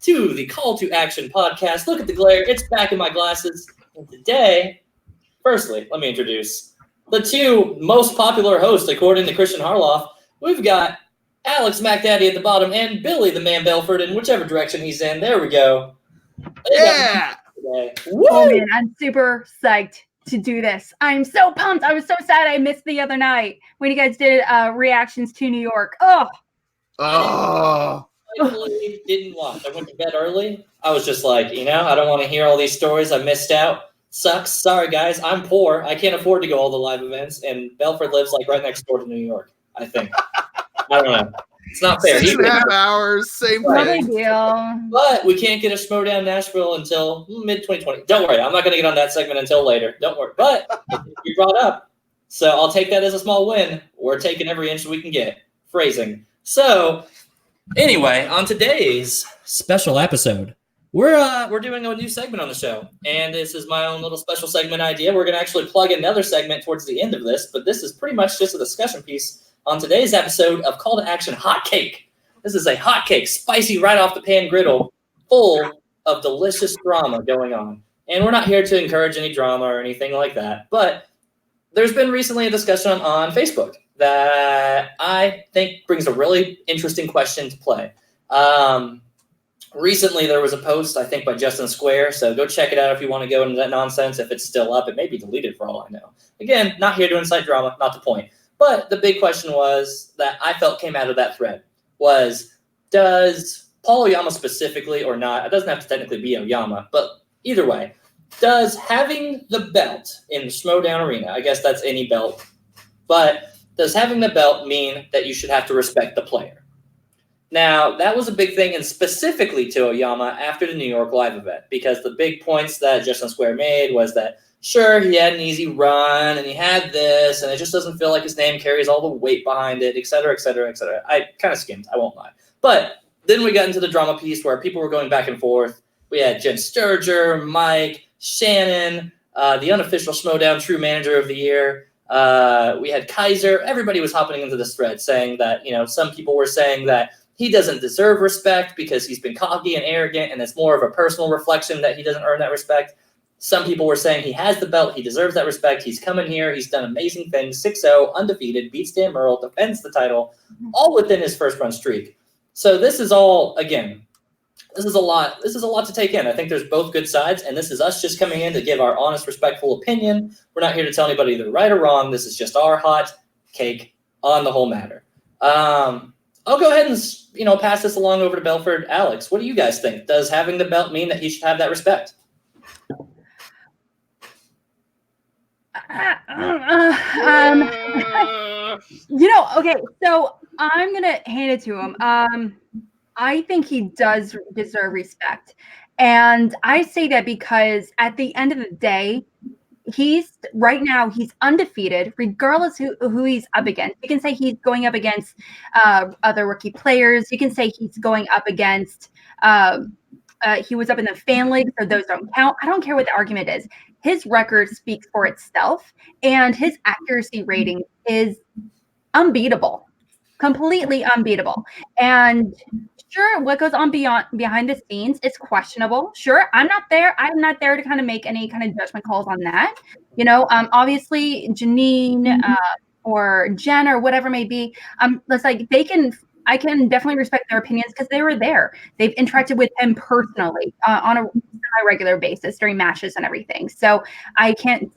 to the Call to Action podcast. Look at the glare. It's back in my glasses. And today, firstly, let me introduce the two most popular hosts, according to Christian Harloff. We've got Alex McDaddy at the bottom and Billy the Man Belford in whichever direction he's in. There we go. Yeah. Oh, man, I'm super psyched to do this. I'm so pumped. I was so sad I missed the other night when you guys did reactions to New York. Oh. I didn't watch. I went to bed early. I was just like, I don't want to hear all these stories. I missed out. Sucks. Sorry, guys. I'm poor. I can't afford to go all the live events, and Belford lives like right next door to New York, I think. I don't know. It's not fair. 6.5 hours, same No thing. big deal. But we can't get a Schmodown Nashville until mid-2020. Don't worry. I'm not going to get on that segment until later. Don't worry. But you brought up. So I'll take that as a small win. We're taking every inch we can get. Phrasing. So anyway, on today's special episode, we're doing a new segment on the show. And this is my own little special segment idea. We're going to actually plug another segment towards the end of this. But this is pretty much just a discussion piece on today's episode of Call to Action Hot Cake. This is a hot cake, spicy right off the pan griddle, full of delicious drama going on. And we're not here to encourage any drama or anything like that. But there's been recently a discussion on Facebook that I think brings a really interesting question to play. Recently, there was a post, I think, by Justin Square. So go check it out if you want to go into that nonsense. If it's still up, it may be deleted for all I know. Again, not here to incite drama, not the point. But the big question was that I felt came out of that thread was, does Paul Oyama specifically or not, it doesn't have to technically be Oyama, but either way, does having the belt in the Schmodown Arena, I guess that's any belt, but does having the belt mean that you should have to respect the player? Now, that was a big thing, and specifically to Oyama after the New York Live event, because the big points that Justin Square made was that sure, he had an easy run, and he had this, and it just doesn't feel like his name carries all the weight behind it, et cetera, et cetera, et cetera. I kind of skimmed, I won't lie. But then we got into the drama piece where people were going back and forth. We had Jen Sturger, Mike, Shannon, the unofficial Schmodown True Manager of the Year. We had Kaiser. Everybody was hopping into this thread saying that, some people were saying that he doesn't deserve respect because he's been cocky and arrogant, and it's more of a personal reflection that he doesn't earn that respect. Some people were saying he has the belt, he deserves that respect, he's coming here, he's done amazing things, 6-0, undefeated, beats Dan Murrell, defends the title, all within his first run streak. So this is all, again, this is a lot to take in. I think there's both good sides, and this is us just coming in to give our honest, respectful opinion. We're not here to tell anybody they're right or wrong. This is just our hot cake on the whole matter. I'll go ahead and, pass this along over to Belford. Alex, what do you guys think? Does having the belt mean that he should have that respect? Okay, so I'm gonna hand it to him. I think he does deserve respect, and I say that because at the end of the day, he's undefeated, regardless who he's up against. You can say he's going up against other rookie players. You can say he's going up against. He was up in the fan league, so those don't count. I don't care what the argument is. His record speaks for itself, and his accuracy rating is unbeatable, completely unbeatable. And sure, what goes on behind the scenes is questionable. Sure, I'm not there to kind of make any kind of judgment calls on that. Obviously Janine or Jen or whatever it may be, it's like I can definitely respect their opinions because they were there. They've interacted with him personally on a regular basis during matches and everything. So I can't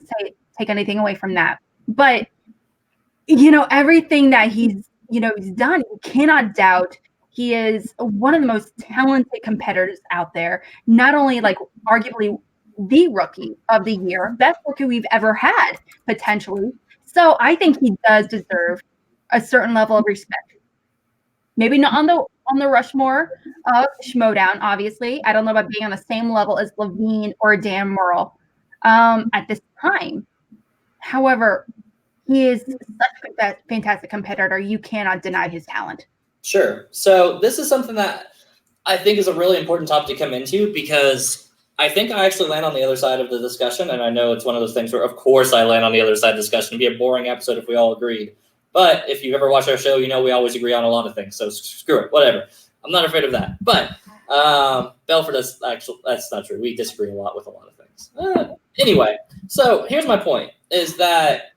take anything away from that. But, everything that he's done, you cannot doubt he is one of the most talented competitors out there. Not only arguably the rookie of the year, best rookie we've ever had, potentially. So I think he does deserve a certain level of respect. Maybe not on the Rushmore of Schmodown, obviously. I don't know about being on the same level as Levine or Dan Murrell at this time. However, he is such a fantastic competitor. You cannot deny his talent. Sure. So this is something that I think is a really important topic to come into because I think I actually land on the other side of the discussion. And I know it's one of those things where, of course, I land on the other side of the discussion. It'd be a boring episode if we all agreed. But if you've ever watched our show, we always agree on a lot of things. So screw it, whatever. I'm not afraid of that. But Belford, that's not true. We disagree a lot with a lot of things. Anyway, so here's my point: is that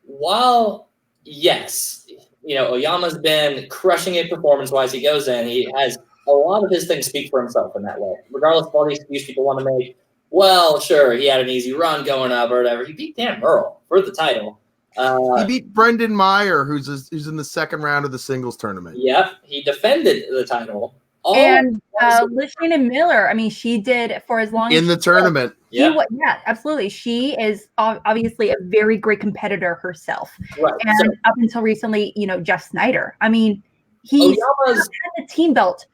while yes, Oyama's been crushing it performance-wise. He goes in, he has a lot of his things speak for himself in that way, regardless of all the excuse people want to make. Well, sure, he had an easy run going up or whatever. He beat Dan Murrell for the title. He beat Brendan Meyer, who's in the second round of the singles tournament. Yep, he defended the title. And Lashana Miller, I mean, she did for as long in as the tournament. Yeah, absolutely. She is obviously a very great competitor herself. Right. And up until recently, Jeff Snyder. I mean, he's had a team belt.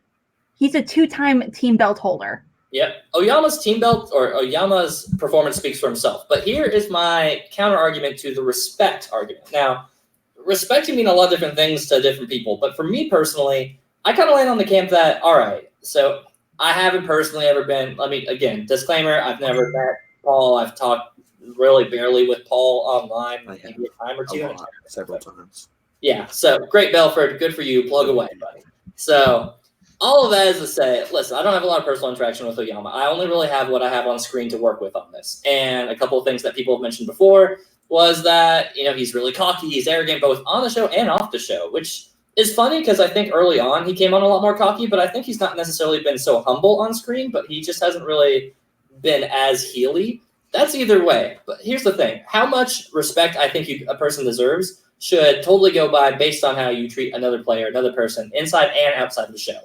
He's a 2-time team belt holder. Yep. Oyama's team belt or Oyama's performance speaks for himself. But here is my counter argument to the respect argument. Now, respect can mean a lot of different things to different people. But for me personally, I kind of land on the camp that, all right, so I haven't personally ever been, again, disclaimer, I've never met Paul. I've talked really barely with Paul online, maybe a time or two. Several times. Yeah, so great, Belford. Good for you. Plug away, buddy. So all of that is to say, listen, I don't have a lot of personal interaction with Oyama. I only really have what I have on screen to work with on this. And a couple of things that people have mentioned before was that, he's really cocky, he's arrogant, both on the show and off the show, which is funny because I think early on he came on a lot more cocky, but I think he's not necessarily been so humble on screen, but he just hasn't really been as heely. That's either way. But here's the thing. How much respect I think a person deserves should totally go by based on how you treat another player, another person, inside and outside the show.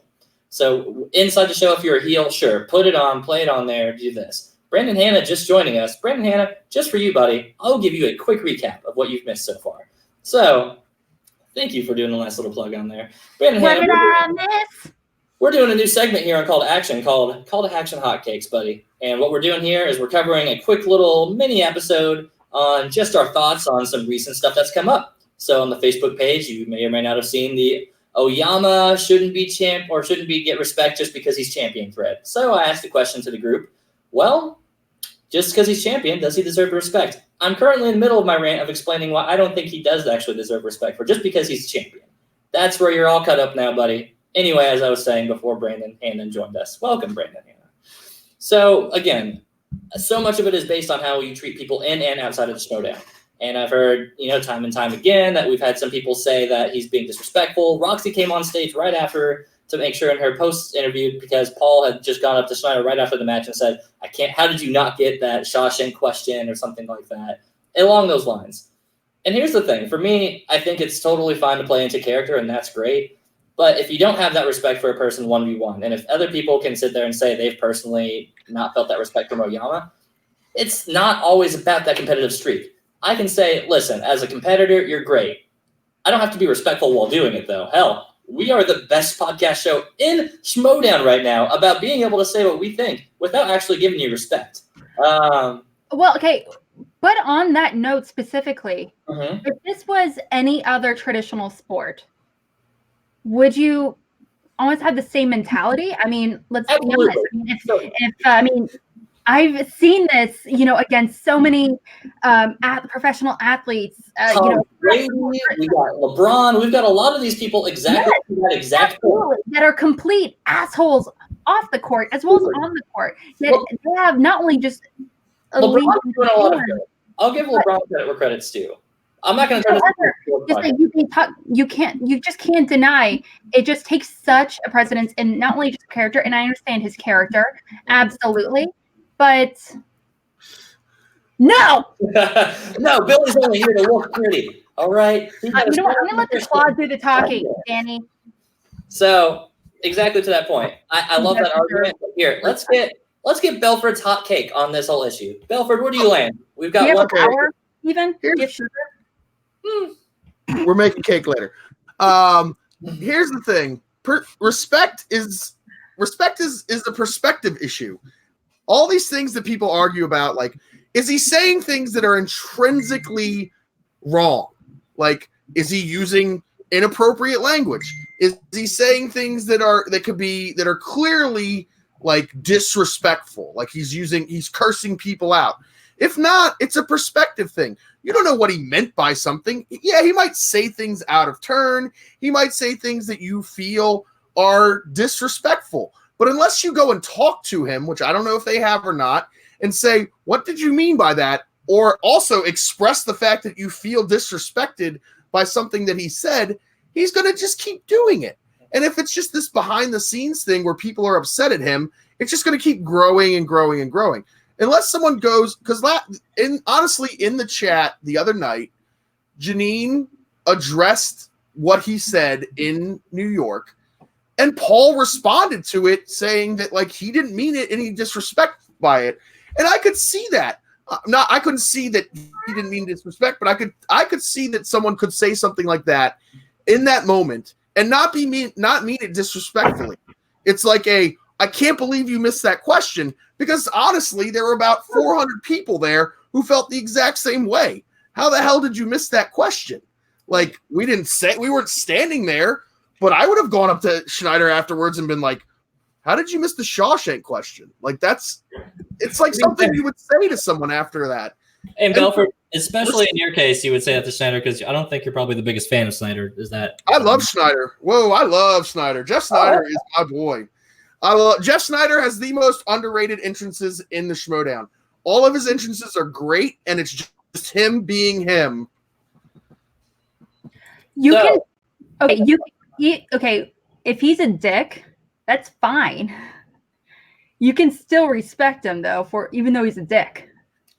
So inside the show, if you're a heel, sure, put it on, play it on there, do this. Brandon Hanna just joining us. Brandon Hanna, just for you, buddy, I'll give you a quick recap of what you've missed so far. So thank you for doing a nice little plug on there. Brandon Hanna, we're doing a new segment here on Call to Action called Call to Action Hotcakes, buddy. And what we're doing here is we're covering a quick little mini episode on just our thoughts on some recent stuff that's come up. So on the Facebook page, you may or may not have seen the Oyama shouldn't be get respect just because he's champion thread. So I asked the question to the group, well, just because he's champion, does he deserve respect? I'm currently in the middle of my rant of explaining why I don't think he does actually deserve respect for just because he's champion. That's where you're all cut up now, buddy. Anyway, as I was saying before Brandon Hannon joined us. Welcome, Brandon Hannon. So, again, so much of it is based on how you treat people in and outside of the showdown. And I've heard, time and time again that we've had some people say that he's being disrespectful. Roxy came on stage right after to make sure in her post interview because Paul had just gone up to Schneider right after the match and said, how did you not get that Shawshank question or something like that? Along those lines. And here's the thing. For me, I think it's totally fine to play into character, and that's great. But if you don't have that respect for a person 1v1, and if other people can sit there and say they've personally not felt that respect from Oyama, it's not always about that competitive streak. I can say, listen, as a competitor, you're great. I don't have to be respectful while doing it, though. Hell, we are the best podcast show in Schmodown right now about being able to say what we think without actually giving you respect. Well, okay. But on that note specifically, if this was any other traditional sport, would you almost have the same mentality? I mean, let's be honest. I've seen this, against so many professional athletes. Brady, we got LeBron. We've got a lot of these people that are complete assholes off the court as well as on the court. They have not only just LeBron doing a lot of good. I'll give LeBron credit where credit's due. I'm not going to you just can't deny it. Just takes such a precedence in not only just character, and I understand his character absolutely, but no, Billy's only here to look pretty. All right, you know what? I'm gonna let the Claude do the talking, Danny. So exactly to that point, I love that argument. Here, let's get Belford's hot cake on this whole issue. Belford, where do you land? We've got one hour even. We're making cake later. Here's the thing: respect is a perspective issue. All these things that people argue about, like, is he saying things that are intrinsically wrong? Like, is he using inappropriate language? Is he saying things that are clearly like disrespectful? Like he's cursing people out. If not, it's a perspective thing. You don't know what he meant by something. Yeah, he might say things out of turn. He might say things that you feel are disrespectful. But unless you go and talk to him, which I don't know if they have or not, and say, what did you mean by that? Or also express the fact that you feel disrespected by something that he said, he's going to just keep doing it. And if it's just this behind the scenes thing where people are upset at him, it's just going to keep growing and growing and growing. Unless someone goes, because honestly, in the chat the other night, Janine addressed what he said in New York, and Paul responded to it saying that like he didn't mean it and he disrespected by it. And I could see that. I couldn't see that he didn't mean disrespect, but I could see that someone could say something like that in that moment and not mean it disrespectfully. It's like I can't believe you missed that question, because honestly, there were about 400 people there who felt the exact same way. How the hell did you miss that question? Like, we weren't standing there, but I would have gone up to Schneider afterwards and been like, how did you miss the Shawshank question? Like, it's like something you would say to someone after that. And Belfort, especially in your case, you would say that to Schneider, because I don't think you're probably the biggest fan of Schneider. Is that? I love Schneider. Whoa, I love Schneider. Jeff Schneider is my boy. Jeff Schneider has the most underrated entrances in the Schmodown. All of his entrances are great, and it's just him being him. If he's a dick, that's fine. You can still respect him though, even though he's a dick.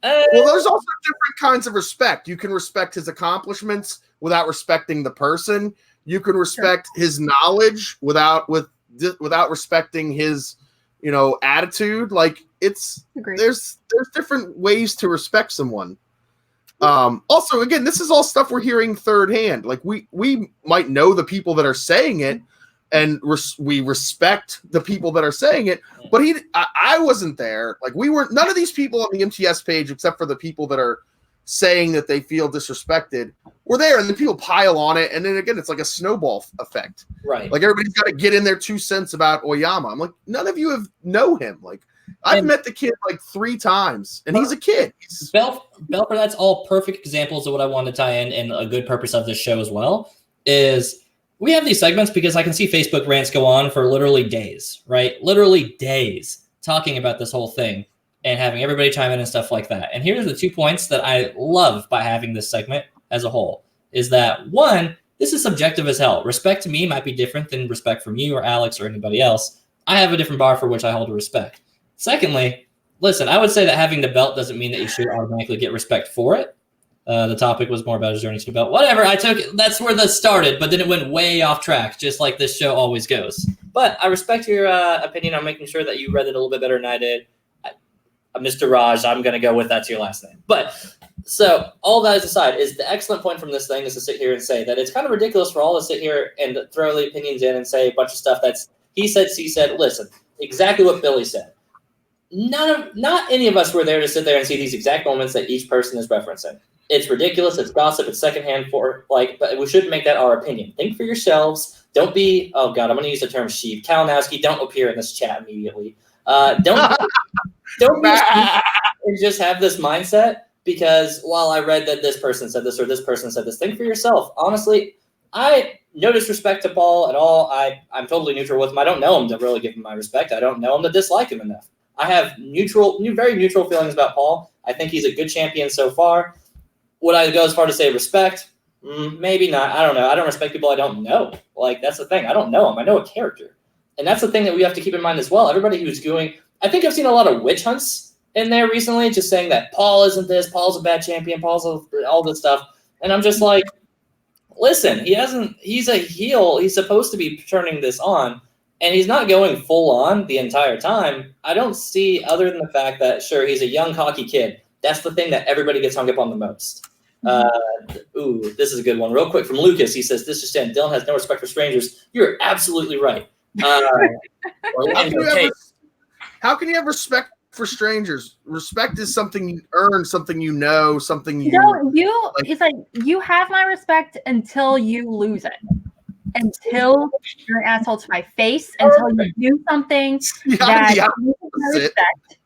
Well, there's also different kinds of respect. You can respect his accomplishments without respecting the person. You can respect his knowledge without respecting his, attitude. Like there's different ways to respect someone. Also, again, this is all stuff we're hearing third hand. Like we might know the people that are saying it, and we respect the people that are saying it, but I wasn't there. Like none of these people on the MTS page, except for the people that are saying that they feel disrespected, were there, and then people pile on it, and then again, it's like a snowball effect. Right. Like everybody's got to get in their 2 cents about Oyama. I'm like, none of you know him. Like, I've met the kid like 3 times, and he's a kid. Belfer, that's all perfect examples of what I want to tie in, and a good purpose of this show as well is we have these segments because I can see Facebook rants go on for literally days, right? Literally days talking about this whole thing and having everybody chime in and stuff like that. And here's the 2 points that I love by having this segment as a whole is that, one, this is subjective as hell. Respect to me might be different than respect from you or Alex or anybody else. I have a different bar for which I hold respect. Secondly, listen, I would say that having the belt doesn't mean that you should automatically get respect for it. The topic was more about his journey to the belt. Whatever, that's where this started, but then it went way off track, just like this show always goes. But I respect your opinion on making sure that you read it a little bit better than I did. Mr. Raj, I'm going to go with that's your last name. But so all that aside, is the excellent point from this thing is to sit here and say that it's kind of ridiculous for all to sit here and throw the opinions in and say a bunch of stuff that's he said, she said. Listen, exactly what Billy said. Not any of us were there to sit there and see these exact moments that each person is referencing. It's ridiculous. It's gossip. It's secondhand but we shouldn't make that our opinion. Think for yourselves. Don't be, oh God, I'm going to use the term sheep. Kalinowski, don't appear in this chat immediately. Don't be and just have this mindset because while I read that this person said this or this person said this, think for yourself. Honestly, I no disrespect to Paul at all. I'm totally neutral with him. I don't know him to really give him my respect. I don't know him to dislike him enough. I have very neutral feelings about Paul. I think he's a good champion so far. Would I go as far to say respect? Maybe not. I don't know. I don't respect people I don't know. Like, that's the thing. I don't know him. I know a character. And that's the thing that we have to keep in mind as well. Everybody who's doing – I think I've seen a lot of witch hunts in there recently, just saying that Paul isn't this, Paul's a bad champion, Paul's all this stuff. And I'm just like, listen, he's a heel. He's supposed to be turning this on. And he's not going full on the entire time. I don't see, other than the fact that, sure, he's a young, cocky kid. That's the thing that everybody gets hung up on the most. This is a good one. Real quick from Lucas. He says, this is Stan. Dylan has no respect for strangers. You're absolutely right. How can you have respect for strangers? Respect is something you earn, something you know, something you... It's like, you have my respect until you lose it. Until you're an asshole to my face, until you do something that you respect,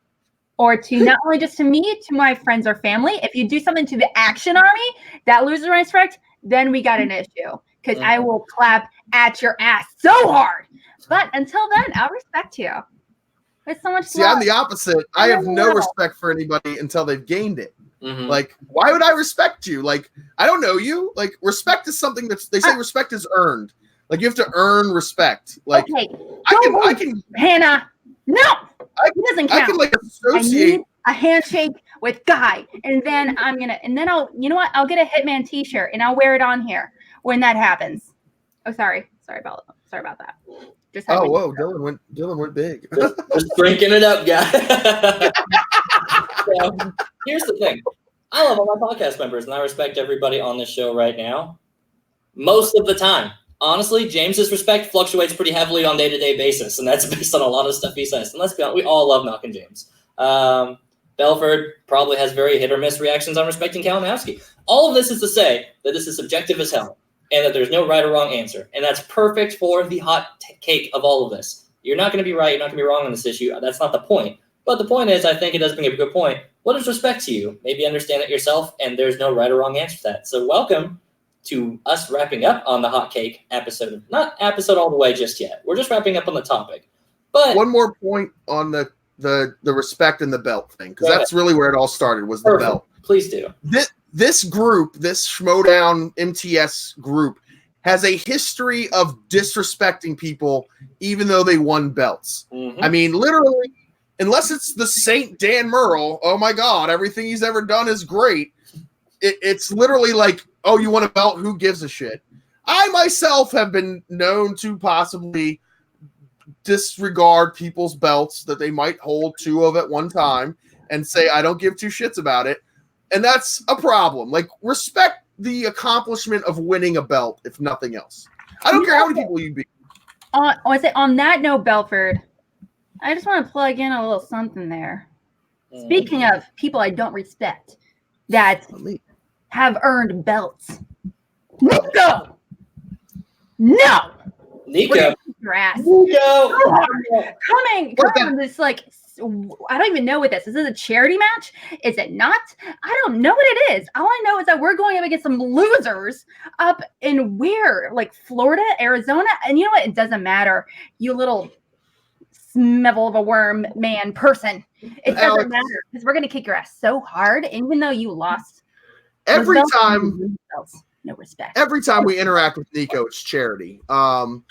or to not only just to me, to my friends or family. If you do something to the Action Army that loses my respect, then we got an issue. Because I will clap at your ass so hard. But until then, I'll respect you. There's so much See, love. I'm the opposite. I have no No. respect for anybody until they've gained it. Mhm. Like, why would I respect you? Like, I don't know you. Like, respect is something they say respect is earned. Like, you have to earn respect. Like, Okay, I can Hannah. No, it doesn't count. I can like I associate. need a handshake with Guy, and then I'll, you know what? I'll get a Hitman T-shirt and I'll wear it on here when that happens. Oh, sorry about that. Just had Oh, to- whoa, Dylan went big. Just drinking it up, guys. So, here's the thing. I love all my podcast members, and I respect everybody on this show right now. Most of the time. Honestly, James's respect fluctuates pretty heavily on day-to-day basis, and that's based on a lot of stuff he says. And let's be honest, we all love Malcolm James. Belford probably has very hit-or-miss reactions on respecting Kalinowski. All of this is to say that this is subjective as hell, and that there's no right or wrong answer. And that's perfect for the hot cake of all of this. You're not going to be right, you're not going to be wrong on this issue. That's not the point. But the point is, I think it does bring up a good point. What is respect to you? Maybe understand it yourself, and there's no right or wrong answer to that. So welcome to us wrapping up on the hot cake episode. Not episode all the way just yet. We're just wrapping up on the topic. But One more point on the respect and the belt thing, because Go that's really where it all started, was the perfect. belt. Please do. This group, this Schmodown MTS group, has a history of disrespecting people even though they won belts. Mhm. I mean, literally, unless it's the Saint Dan Murrell, oh my God, everything he's ever done is great. It's literally like, oh, you want a belt? Who gives a shit? I myself have been known to possibly disregard people's belts that they might hold two of at one time and say, I don't give two shits about it. And that's a problem. Like, respect the accomplishment of winning a belt, if nothing else. I don't care how many people you beat. On that note, Belford, I just want to plug in a little something there. Speaking of people I don't respect that have earned belts, Nico! No! Nico. We're gonna kick your ass. Nico. Coming this, like, I don't even know what this is. Is this a charity match? Is it not? I don't know what it is. All I know is that we're going up against some losers up in where? Like Florida, Arizona? And you know what? It doesn't matter. You little smevel of a worm man person. It doesn't Alex, matter because we're going to kick your ass so hard, even though you lost. Every those belts, time no respect. every time we interact with Nico, it's charity. You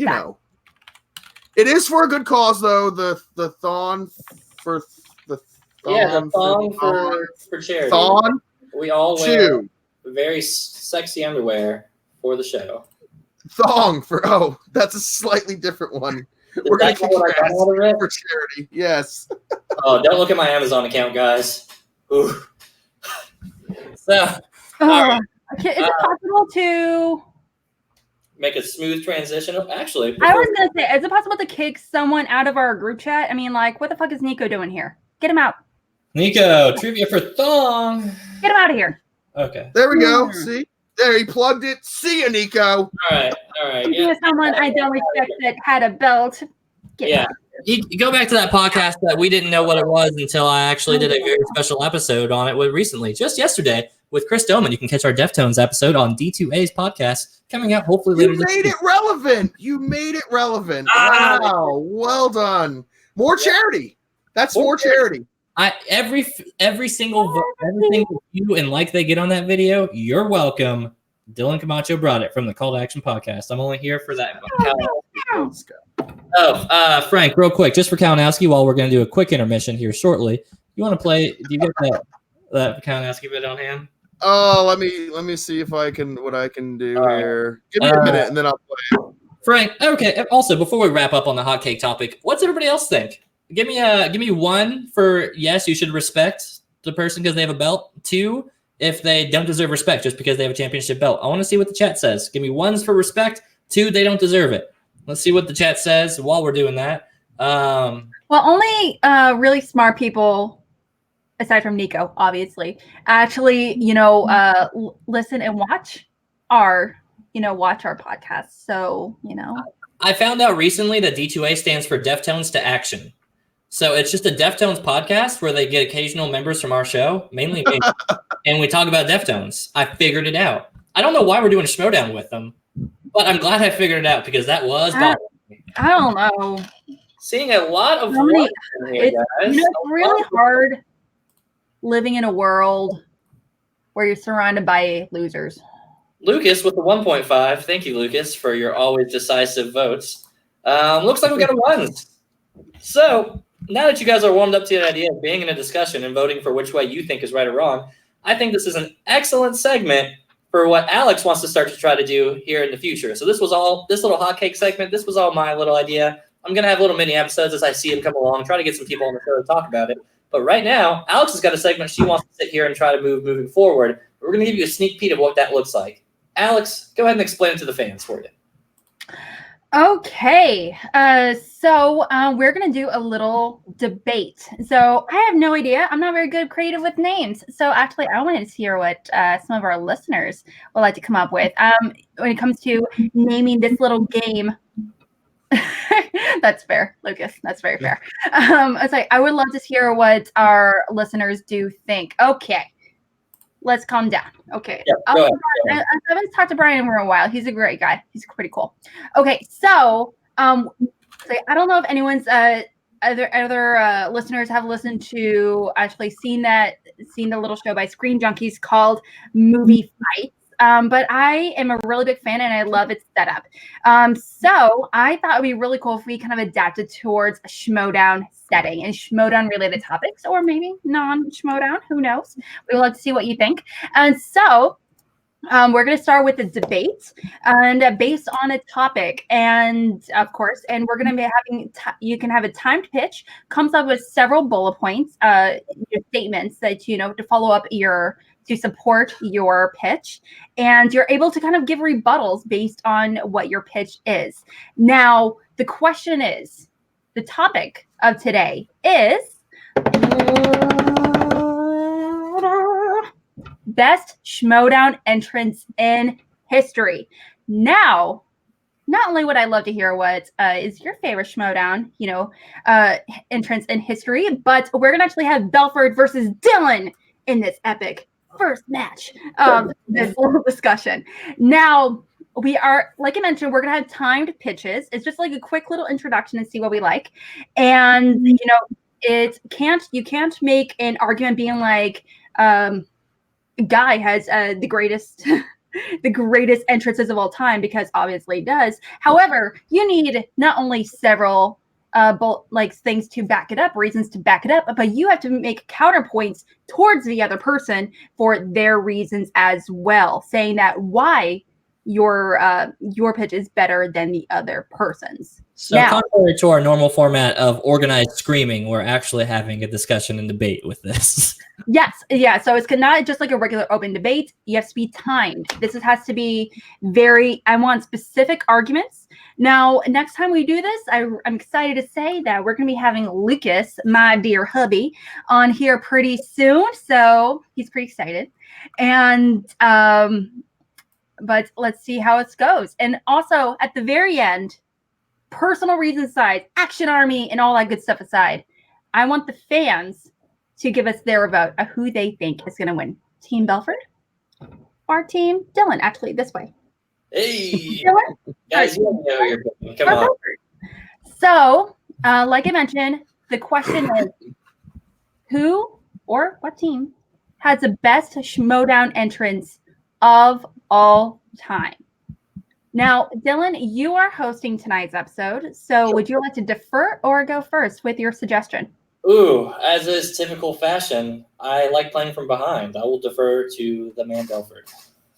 know, it is for a good cause, though. The thon for the Yeah, the thong for charity. thon We all wear two very sexy underwear for the show. thong for that's a slightly different one. We're gonna That's kick what your I got ass out of it. for charity. Yes. Oh, don't look at my Amazon account, guys. Ooh. So Oh, okay. Is it possible to? make a smooth transition. Actually, I was gonna say, is it possible to kick someone out of our group chat? I mean, like, what the fuck is Nico doing here? Get him out. Nico, trivia for thong. Get him out of here. Okay. There we go. Hmm. See, there he plugged it. See ya, Nico. all right. Speaking Yeah. of someone I don't respect that had a belt. Get Yeah. out. You go back to that podcast that we didn't know what it was until I actually did a very special episode on it recently, just yesterday, with Chris Doman. You can catch our Deftones episode on D2A's podcast coming out hopefully later You this made week. it relevant. You made it relevant. Ah. Wow. Well done. More charity. That's more charity. Every single view and like they get on that video, you're welcome. Dylan Camacho brought it from the Call to Action podcast. I'm only here for that. Let's go. Frank, real quick, just for Kalinowski, while we're going to do a quick intermission here shortly, you want to play? Do you get that Kalinowski bit on hand? Oh, let me see if I can what I can do here. Give me a minute and then I'll play it. Frank, okay. Also, before we wrap up on the hotcake topic, what's everybody else think? Give me one for yes, you should respect the person because they have a belt. 2, if they don't deserve respect just because they have a championship belt. I want to see what the chat says. Give me 1s for respect. 2, they don't deserve it. Let's see what the chat says while we're doing that. Well, only really smart people, aside from Nico, obviously, actually, listen and watch our podcast. So, I found out recently that D2A stands for Deftones to Action. So it's just a Deftones podcast where they get occasional members from our show, mainly me, and we talk about Deftones. I figured it out. I don't know why we're doing a Schmodown with them, But I'm glad I figured it out because that was I- bothering me. I don't know. Seeing a lot of How many- ones in here, It's, guys. it's A really lot of- hard living in a world where you're surrounded by losers. Lucas with the 1.5. Thank you, Lucas, for your always decisive votes. Looks like we got a ones. So now that you guys are warmed up to the idea of being in a discussion and voting for which way you think is right or wrong, I think this is an excellent segment for what Alex wants to start to try to do here in the future. So this little hotcake segment. This was all my little idea. I'm going to have little mini episodes as I see them come along, try to get some people on the show to talk about it. But right now, Alex has got a segment she wants to sit here and try to moving forward. We're going to give you a sneak peek of what that looks like. Alex, go ahead and explain it to the fans for you. Okay, so we're gonna do a little debate. So I have no idea. I'm not very good creative with names. So actually, I wanted to hear what some of our listeners would like to come up with when it comes to naming this little game. That's fair, Lucas. That's very fair. I would love to hear what our listeners do think. Okay, let's calm down. Okay. Yeah, go ahead. I haven't talked to Brian for a while. He's a great guy. He's pretty cool. Okay, so I don't know if anyone's other listeners have listened to seen the little show by Screen Junkies called Movie Fights. But I am a really big fan and I love its setup. So I thought it would be really cool if we kind of adapted towards a Schmodown setting and Schmodown related topics, or maybe non-Schmodown, who knows? We would love to see what you think. And so we're going to start with the debate and based on a topic, and of course, and we're going to be having, you can have a timed pitch, comes up with several bullet points, statements that, to follow up to support your pitch, and you're able to kind of give rebuttals based on what your pitch is. Now, the question is, the topic of today is best Schmodown entrance in history. Now, not only would I love to hear what is your favorite Schmodown, entrance in history, but we're gonna actually have Belford versus Dylan in this epic first match of this little discussion. Now, we are, like I mentioned, we're gonna have timed pitches. It's just like a quick little introduction and see what we like. And you can't make an argument being like Guy has the greatest the greatest entrances of all time, because obviously he does. However, you need not only several things to back it up, reasons to back it up, but you have to make counterpoints towards the other person for their reasons as well, saying that why your pitch is better than the other person's. So contrary to our normal format of organized screaming, we're actually having a discussion and debate with this. Yes, yeah. So it's not just like a regular open debate. You have to be timed. Has to be I want specific arguments. Now, next time we do this, I'm excited to say that we're going to be having Lucas, my dear hubby, on here pretty soon. So he's pretty excited. And, but let's see how it goes. And also at the very end, personal reasons aside, Action Army and all that good stuff aside, I want the fans to give us their vote of who they think is going to win. Team Belford or Team Dylan? Actually, this way. Hey, Dylan? guys, you know you're picking. Come on. So, like I mentioned, the question is, who or what team has the best Schmodown entrance of all time? Now, Dylan, you are hosting tonight's episode, so would you like to defer or go first with your suggestion? Ooh, as is typical fashion, I like playing from behind. I will defer to the man Belford.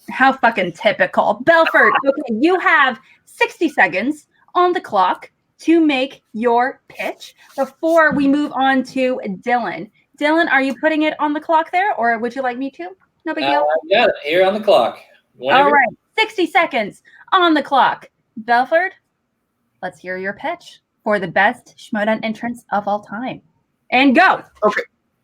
How fucking typical. Belford, okay, you have 60 seconds on the clock to make your pitch before we move on to Dylan. Dylan, are you putting it on the clock there, or would you like me to? No big deal. Yeah, here on the clock. Whenever. All right, 60 seconds on the clock. Belford, let's hear your pitch for the best Schmodown entrance of all time. And go.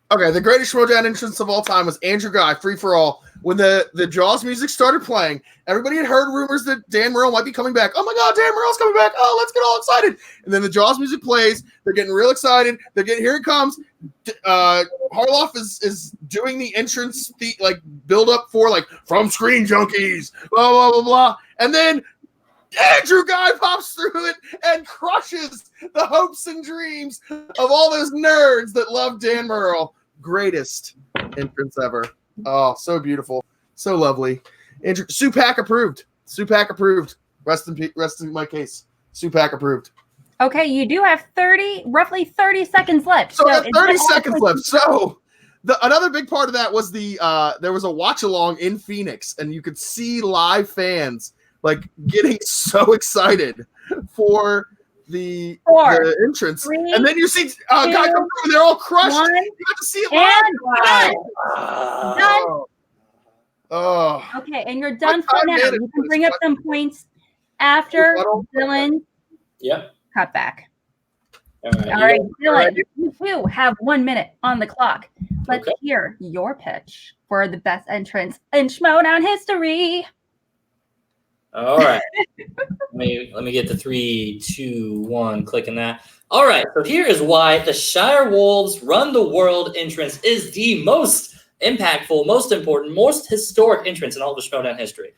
Okay, the greatest Schmodown entrance of all time was Andrew Guy, Free for All. When the Jaws music started playing, everybody had heard rumors that Dan Murrell might be coming back. Oh my God, Dan Murrell's coming back. Oh, let's get all excited. And then the Jaws music plays. They're getting real excited. Here it comes. Harloff is doing the entrance, build up for from Screen Junkies, blah, blah, blah, blah. And then Andrew Guy pops through it and crushes the hopes and dreams of all those nerds that love Dan Murrell. Greatest entrance ever. Oh, so beautiful. So lovely. Andrew, Supak approved. Supak approved. Rest in my case. Supak approved. Okay, you do have roughly 30 seconds left. So, 30 it's seconds left. So another big part of that was there was a watch along in Phoenix, and you could see live fans like getting so excited for the entrance. 3, and then you see a guy come through and they're all crushed. 1, you got to see it live. and done. Oh. Okay, and you're done for time now. management You can is bring up some points after Dylan Yep. cut back. All right. All right, All right. Dylan, you too have 1 minute on the clock. Let's Okay. hear your pitch for the best entrance in Schmoedown history. All right. let me get the 3, 2, 1, clicking that. All right. So here is why the Shire Wolves Run the World entrance is the most impactful, most important, most historic entrance in all of the Schmoedown history.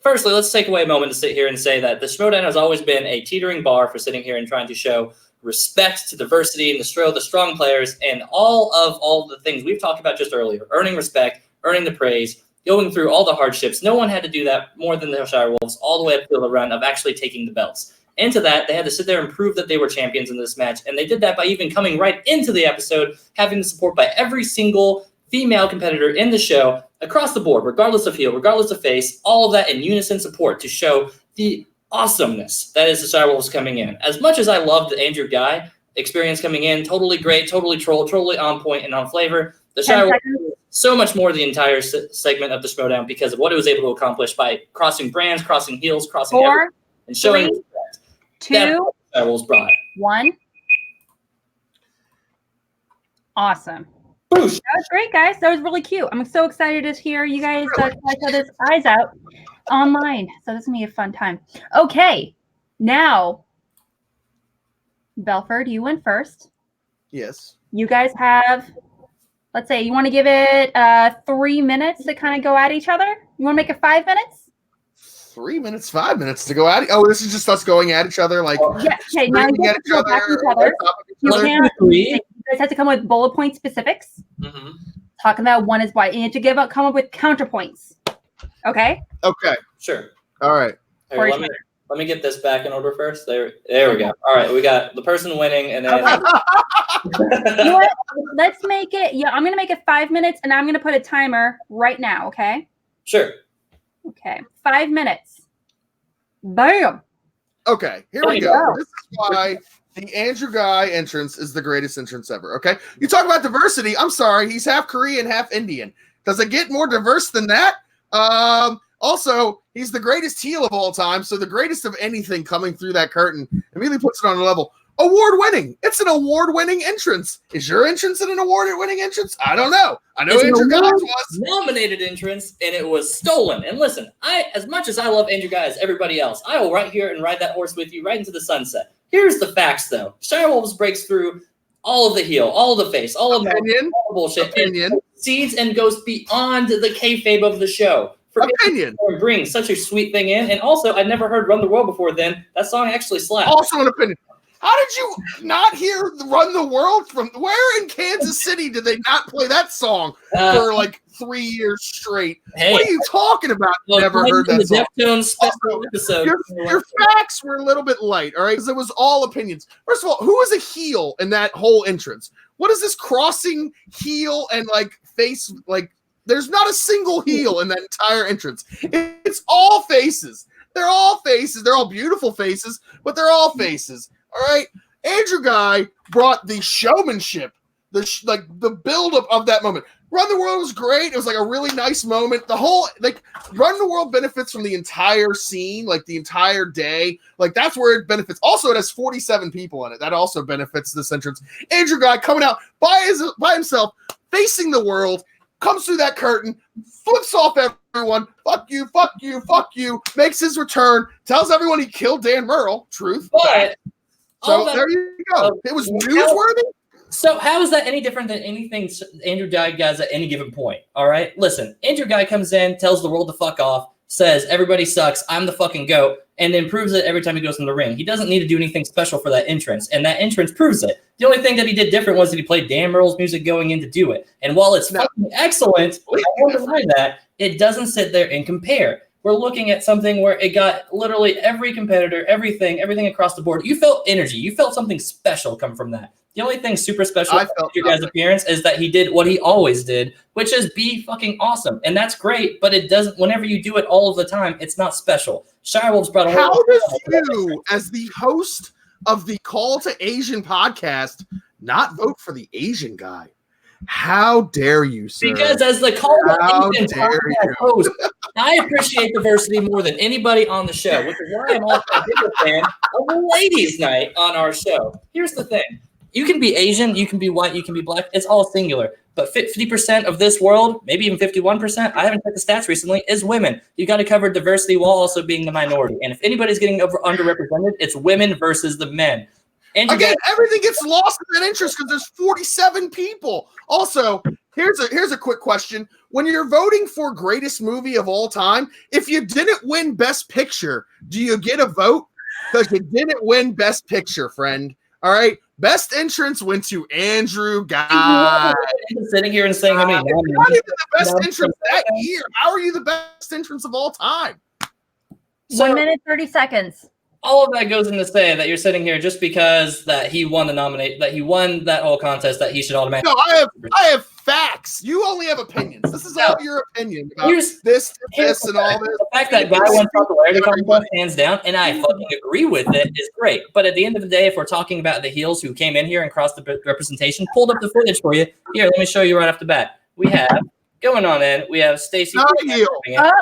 Firstly, let's take away a moment to sit here and say that the Schmoedown has always been a teetering bar for sitting here and trying to show respect to diversity and the strong players and all the things we've talked about just earlier, earning respect, earning the praise, going through all the hardships. No one had to do that more than the Shire Wolves all the way up to the run of actually taking the belts. And to that, they had to sit there and prove that they were champions in this match. And they did that by even coming right into the episode, having the support by every single female competitor in the show across the board, regardless of heel, regardless of face, all of that in unison support to show the awesomeness that is the Shire Wolves coming in. As much as I loved the Andrew Guy experience coming in, totally great, totally troll, totally on point and on flavor, the Shire Wolves so much more the entire segment of the Schmoedown because of what it was able to accomplish by crossing brands, crossing heels, crossing 4, everything, and showing 3, respect 2, that the Shire Wolves brought. 1. Awesome. Boosh. That was great, guys. That was really cute. I'm so excited to hear you guys try this eyes out online. So this is going to be a fun time. Okay. Now, Belford, you went first. Yes. You guys have, let's say, you want to give it 3 minutes to kind of go at each other? You want to make it 5 minutes? 3 minutes, 5 minutes to go at it. Oh, this is just us going at each other, like Yeah. Okay. Now you screaming have at to each go back to each other. other. on top of each You other. can't. Three. You guys have to come with bullet point specifics. Mm-hmm. Talking about one is why. You have to come up with counterpoints. Okay? Okay. Sure. All right. Here, For let me get this back in order first. There we go. All right, we got the person winning, and then You know what? Let's make it. Yeah, I'm gonna make it 5 minutes, and I'm gonna put a timer right now. Okay. sure. Okay. 5 minutes. Bam. Okay, here we go. This is why the Andrew Guy entrance is the greatest entrance ever. Okay, you talk about diversity. I'm sorry, he's half Korean, half Indian. Does it get more diverse than that? Also, he's the greatest heel of all time, so the greatest of anything coming through that curtain immediately puts it on a level. Award-winning. It's an award-winning entrance. Is your entrance an award-winning entrance? I don't know. I know It's an Andrew Guy's award- was. Nominated entrance, and it was stolen. And listen, as much as I love Andrew Guy as everybody else, I will right here and ride that horse with you right into the sunset. Here's the facts, though. Shire Wolves breaks through all of the heel, all of the face, all of Opinion. the bullshit, Opinion. and succeeds and goes beyond the kayfabe of the show. For Opinion. bring such a sweet thing in, and also I'd never heard "Run the World" before then. That song actually slapped. Also an opinion. How did you not hear Run the World from where in Kansas City did they not play that song for like 3 years straight? Hey, What are you talking about? well, Never heard in that song. the Deftones special Also, episode. Your facts were a little bit light, all right? Because it was all opinions. First of all, who is a heel in that whole entrance? What is this crossing heel and like face? Like, there's not a single heel in that entire entrance. It's all faces. They're all faces. They're all beautiful faces, but they're all faces. All right. Andrew Guy brought the showmanship, the buildup of that moment. Run the World was great. It was like a really nice moment. The whole Run the World benefits from the entire scene, like the entire day. Like that's where it benefits. Also, it has 47 people in it. That also benefits this entrance. Andrew Guy coming out by himself, facing the world, comes through that curtain, flips off everyone. Fuck you, fuck you, fuck you. Makes his return. Tells everyone he killed Dan Murrell. Truth. But So there you go. It was newsworthy. So how is that any different than anything Andrew Guy does at any given point? All right, listen. Andrew Guy comes in, tells the world to fuck off, says everybody sucks. I'm the fucking goat, and then proves it every time he goes in the ring. He doesn't need to do anything special for that entrance, and that entrance proves it. The only thing that he did different was that he played Dan Murrell's music going in to do it. And while it's fucking excellent, I won't deny that, it doesn't sit there and compare. We're looking at something where it got literally every competitor, everything across the board. You felt energy. You felt something special come from that. The only thing super special about your guys' appearance is that he did what he always did, which is be fucking awesome. And that's great, but it doesn't, whenever you do it all of the time, it's not special. Shirewolf's brought a How does you, as the host of the Call to Asian podcast, not vote for the Asian guy? How dare you, sir? Because as the Call to Asian podcast host, I appreciate diversity more than anybody on the show, which is why I'm also a bigger fan of the ladies' night on our show. Here's the thing. You can be Asian, you can be white, you can be black. It's all singular. But 50% of this world, maybe even 51%, I haven't checked the stats recently, is women. You got to cover diversity while also being the minority. And if anybody's getting underrepresented, it's women versus the men. And again, everything gets lost in that interest because there's 47 people. Also, here's a quick question. When you're voting for greatest movie of all time, if you didn't win Best Picture, do you get a vote? Because you didn't win Best Picture, friend. All right. Best entrance went to Andrew Guy. Sitting here and saying how many not even the best entrance that year. How are you the best entrance of all time? 1 minute, 30 seconds. All of that goes into say that you're sitting here just because that he won that he won that whole contest, that he should automatically. No, I have facts. You only have opinions. This is all your opinion about this, and all this. The fact that guy won popularity contest, hands down, and I fucking agree with it, is great. But at the end of the day, if we're talking about the heels who came in here and crossed the representation, pulled up the footage for you. Here, let me show you right off the bat. We have going on in. We have Stacey. Not a heel.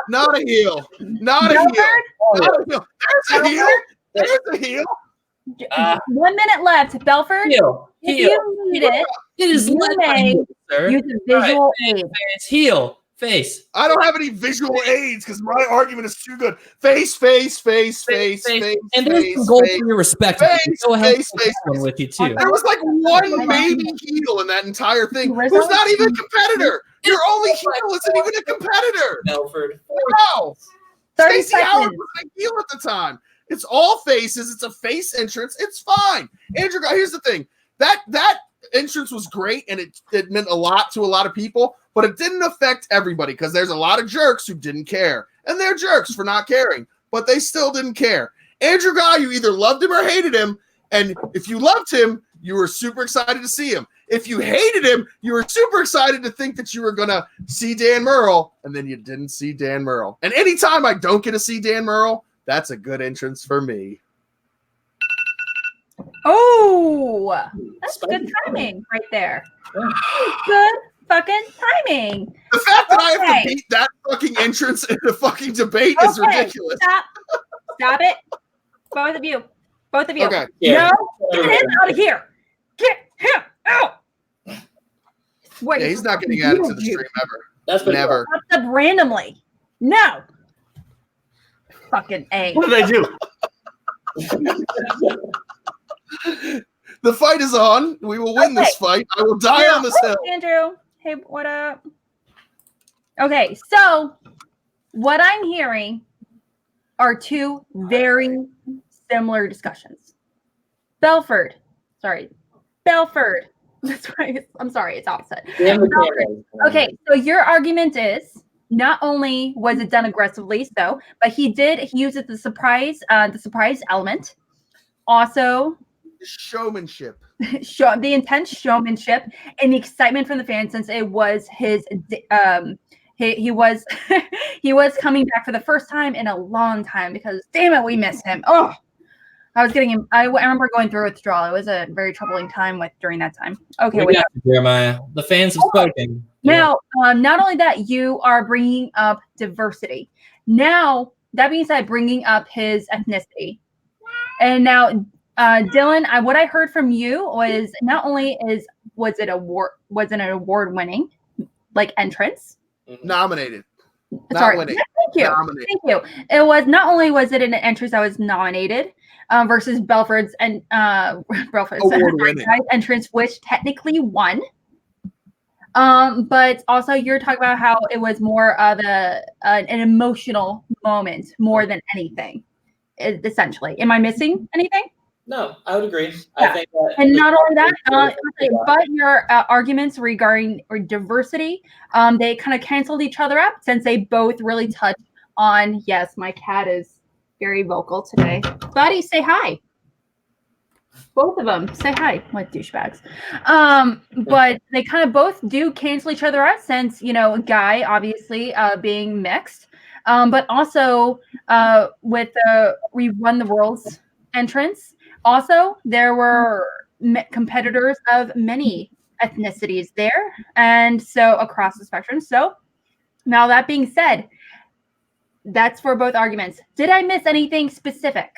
Not a heel. Not a heel. Not a heel. There's a heel. There's a heel. 1 minute left. Belford, heel. If you need it, it is you may use a visual aid. It's heel. Face. I don't have any visual aids because my argument is too good. Face. And there's some gold for your respect. Go ahead and take one with you too. There was like one maybe heel in that entire thing who's not even a competitor. Your only heel isn't even a competitor. Belford. Wow. Stacey Howard was a heel at the time. It's all faces. It's a face entrance. It's fine. Andrew, here's the thing. That entrance was great, and it meant a lot to a lot of people, but it didn't affect everybody because there's a lot of jerks who didn't care. And they're jerks for not caring, but they still didn't care. Andrew Guy, you either loved him or hated him, and if you loved him, you were super excited to see him. If you hated him, you were super excited to think that you were going to see Dan Murrell, and then you didn't see Dan Murrell. And anytime I don't get to see Dan Murrell, that's a good entrance for me. Oh, that's good timing right there. Good fucking timing. The fact that I have to beat that fucking entrance in the fucking debate is ridiculous. Stop it. Both of you. Okay. Yeah. No, get him out of here. Get him out. Wait, he's not getting added to the stream ever. That's never. Pops up randomly. No. Fucking A. What did I do? The fight is on. We will win this fight. I will die on this hill. Andrew. Hey, what up? Okay, so what I'm hearing are two very similar discussions. Belford. That's right. I'm sorry, it's opposite. Okay, so your argument is not only was it done aggressively, but he uses the surprise element. Also, showmanship. The intense showmanship and the excitement from the fans, since it was his he was he was coming back for the first time in a long time, because damn it, we miss him. Oh, I was getting him. I remember going through withdrawal. It was a very troubling time during that time. Okay, we got you, Jeremiah. The fans have spoken. Now, not only that, you are bringing up diversity. Now, that being said, bringing up his ethnicity. And now, Dylan, what I heard from you was not only was it an award-winning like entrance, nominated. Sorry, winning. thank you. Nominated. Thank you. It was not only was it an entrance that was nominated versus Belford's award-winning entrance, which technically won. But also you're talking about how it was more of an emotional moment more than anything. essentially. Am I missing anything? No, I would agree. Yeah. I think that And not only that, but your arguments regarding diversity, they kind of canceled each other out since they both really touched on, yes, my cat is very vocal today. Buddy, say hi. Both of them say hi, like douchebags. But they kind of both do cancel each other out since, Guy obviously being mixed, but also with the We Won the World's entrance. Also, there were competitors of many ethnicities there, and so across the spectrum. So now that being said, that's for both arguments. Did I miss anything specific?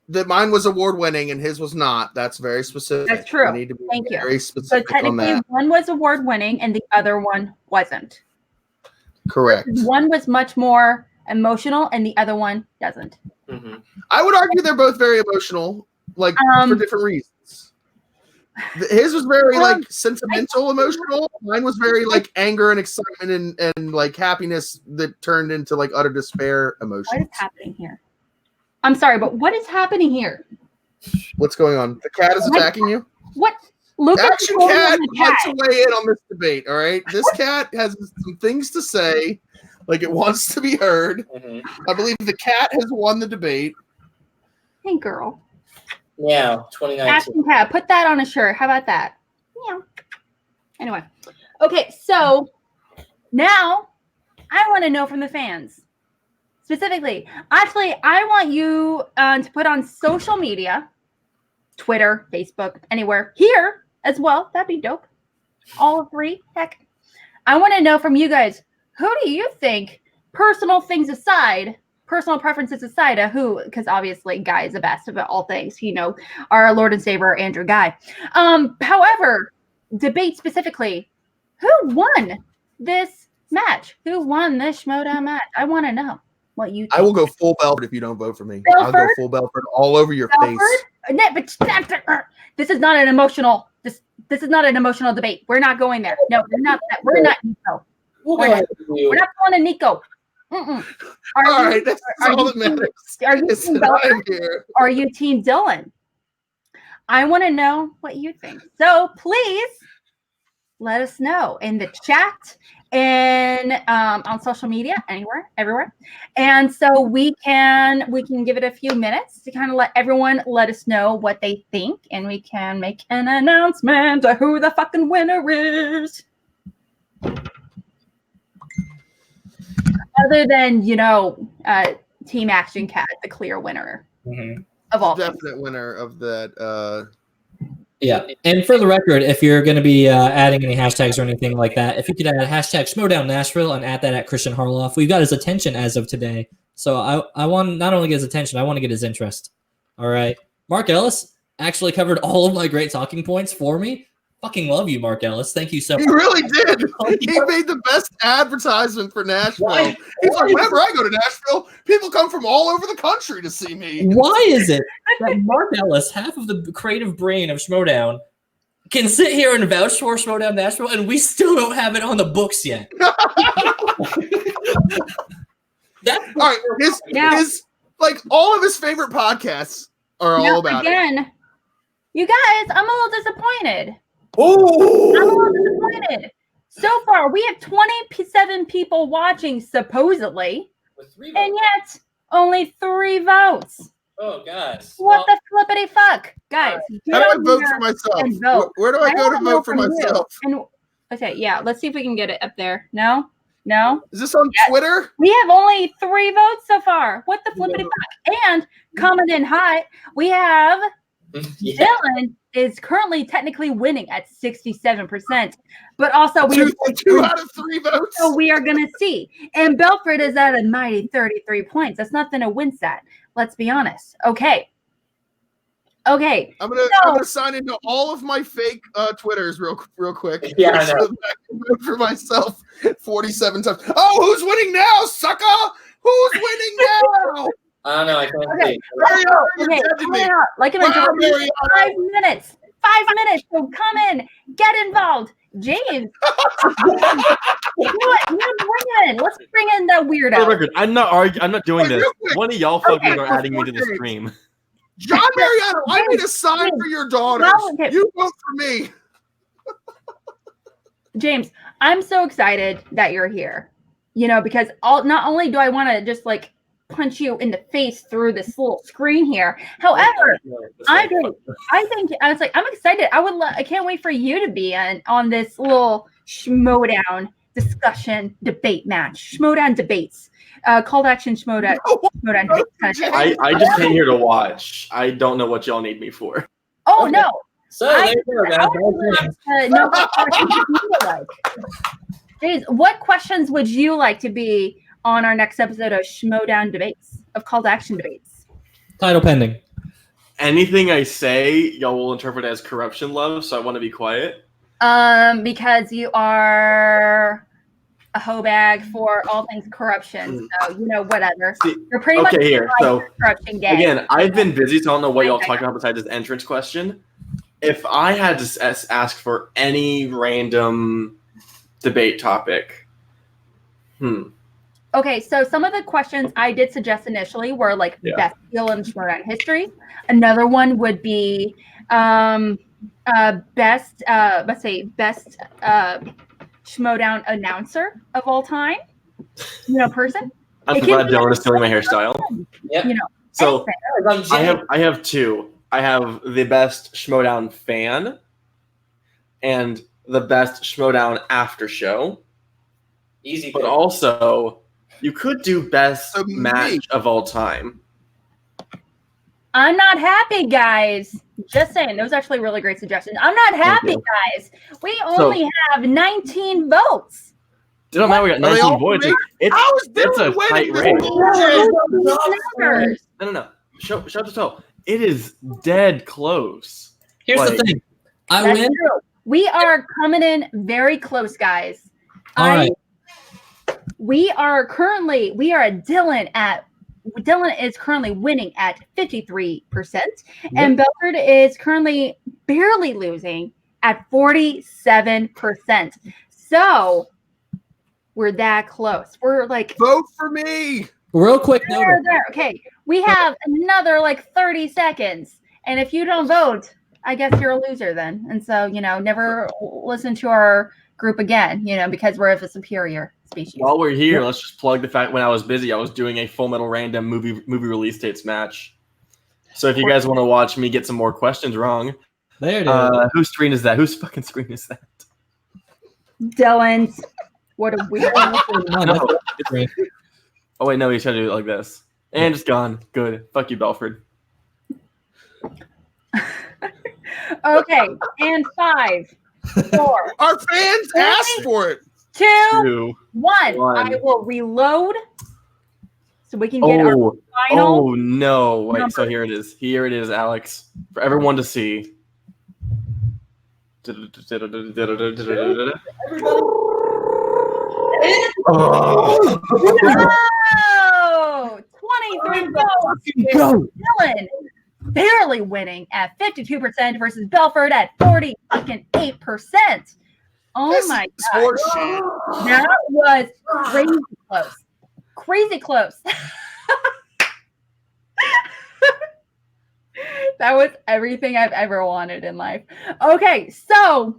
That mine was award winning and his was not. That's very specific. That's true. We need to be Thank you. very So specific on technically, that. one was award winning and the other one wasn't. Correct. One was much more emotional and the other one doesn't. Mhm. I would argue they're both very emotional, like for different reasons. His was very like sentimental, emotional. Mine was very like anger and excitement and like happiness that turned into like utter despair emotions. What is happening here? I'm sorry, but what is happening here? What's going on? The cat is attacking you? What? Look at Action the Cat the would cat. like to weigh in on this debate, all right? This cat has some things to say, like it wants to be heard. Mhm. I believe the cat has won the debate. Hey, girl. Yeah, 2019. Action cat. Put that on a shirt. How about that? Yeah. Anyway. Okay, so now I want to know from the fans. Specifically, actually, I want you to put on social media, Twitter, Facebook, anywhere, here as well. That'd be dope. All three. Heck. I want to know from you guys, who do you think, personal things aside, personal preferences aside, who, because obviously Guy is the best of all things, our Lord and Savior, Andrew Guy. However, debate specifically, who won this match? Who won this Schmoedown match? I want to know what you think. I will go full Belford if you don't vote for me. I'll go Belford? full Belford all over your Belford? face. No, but this is not an emotional. This is not an emotional debate. We're not going there. No, we're not. We're not Nico. We'll We're go not, ahead with you. we're not pulling a Nico. Mm-mm. All right, that's all that matters. Are you Is team that I'm Belford? here. Or are you team Dylan? I want to know what you think. So please let us know in the chat and on social media, anywhere, everywhere. And so we can give it a few minutes to kind of let everyone let us know what they think, and we can make an announcement of who the fucking winner is. Other than, Team Action Cat, the clear winner Mhm. of all things. Definite winner of that. Yeah, and for the record, if you're going to be adding any hashtags or anything like that, if you could add hashtag Schmoedown Nashville and add that at Christian Harloff, we've got his attention as of today. So I want not only get his attention, I want to get his interest. All right, Mark Ellis actually covered all of my great talking points for me. Fucking love you, Mark Ellis. Thank you so He much. really did. He made the best advertisement for Nashville. Why? He's like, whenever I go to Nashville, people come from all over the country to see me. Why is it that Mark Ellis, half of the creative brain of Schmoedown, can sit here and vouch for Schmoedown Nashville, and we still don't have it on the books yet? That's All right, his like all of his favorite podcasts are all Now, about it. again, you guys, I'm a little disappointed. I'm a Oh, little disappointed. So far, we have 27 people watching, supposedly, With 3 and votes. yet only 3 votes. Oh, guys. What the flippity fuck? Guys, how do I get on vote here for myself? and vote. Where do I go wanna to know vote for from you. myself? And, okay, yeah, let's see if we can get it up there. No? Is this on Twitter? We have only 3 votes so far. What the flippity fuck? And coming in hot, we have Yeah. Dylan is currently technically winning at 67%, but also Two out of 3 votes. so we are going to see. And Belford is at a mighty 33 points. That's nothing to wince at. Let's be honest. Okay. I'm gonna So- sign into all of my fake Twitters real quick. Yeah, I know. So that I can vote for myself 47 times. Oh, who's winning now, sucker? Who's winning now? I don't know. I can't Okay. see. Hurry up! You're Okay, dead to me. coming out. Like a Wow, majority. Mariano. 5 minutes. 5 minutes. So come in, get involved, James. You know what? Let's bring in the For the weirdo. record, I'm not doing Wait, this. real quick. One of y'all fuckers Okay. are adding me to the stream. John Mariano, I need a sign for your daughters. Well, okay. You vote for me. James, I'm so excited that you're here. You know, because not only do I want to just like punch you in the face through this little screen here. However, I'm excited. I can't wait for you to be on this little Schmodown discussion debate match. Schmodown debates. Call to action Schmodown debates. I just came here to watch. I don't know what y'all need me for. Oh Okay. no. So I there you go, would guys. like to know what questions you would like. James, what questions would you like to be on our next episode of Schmodown debates, of call to action debates? Title pending. Anything I say, y'all will interpret as corruption love, so I want to be quiet. Because you are a hoe bag for all things corruption. So, you know, whatever. See, You're pretty much okay, here. So corruption gang. again, I've been busy, so I don't know what y'all talking about besides this entrance question. If I had to ask for any random debate topic, Okay, so some of the questions I did suggest initially were like Yeah. best heel in Schmodown history. Another one would be best Schmodown announcer of all time. You know, person. I'm It so can glad be Dylan is stealing my hairstyle. Yep. You know, So anything. I have two. I have the best Schmodown fan and the best Schmodown after show. Easy. But pick. also, you could do best So me. match of all time. I'm not happy, guys. Just saying, those are actually really great suggestions. I'm not happy, you. guys. We only have 19 votes. It don't matter. We got Are they 19 all votes. me? It's How is it's a Dylan tight winning race. this bullshit? No. Shut the toe. It is dead close. Here's Like- the thing. I That's win. true. We are coming in very close, guys. All right. We are Dylan is currently winning at 53%, and Belford is currently barely losing at 47%. So we're that close. We're like Vote for me. Real quick note. there. Okay, we have another like 30 seconds, and if you don't vote, I guess you're a loser then. And so, you know, never listen to our group again, you know, because we're of a superior species. While we're here, let's just plug the fact when I was busy, I was doing a Full Metal Random movie release dates match. So if you guys want to watch me get some more questions wrong, There it is. whose screen is that? Whose fucking screen is that? Dylan's. What a weird. No. Oh wait, no, he's trying to do it like this. And it's gone. Good. Fuck you, Belford. Okay, and 5, 4, Our fans asked for it. 2, 2. 1. I will reload so we can get our Oh, final. oh no. Wait, number. so here it is. Here it is, Alex. For everyone to see. Oh. Oh, 23 votes. Go. Dylan barely winning at 52% versus Belford at 48%. Oh This my is god. horseshit. That was crazy close. Crazy close. That was everything I've ever wanted in life. Okay, so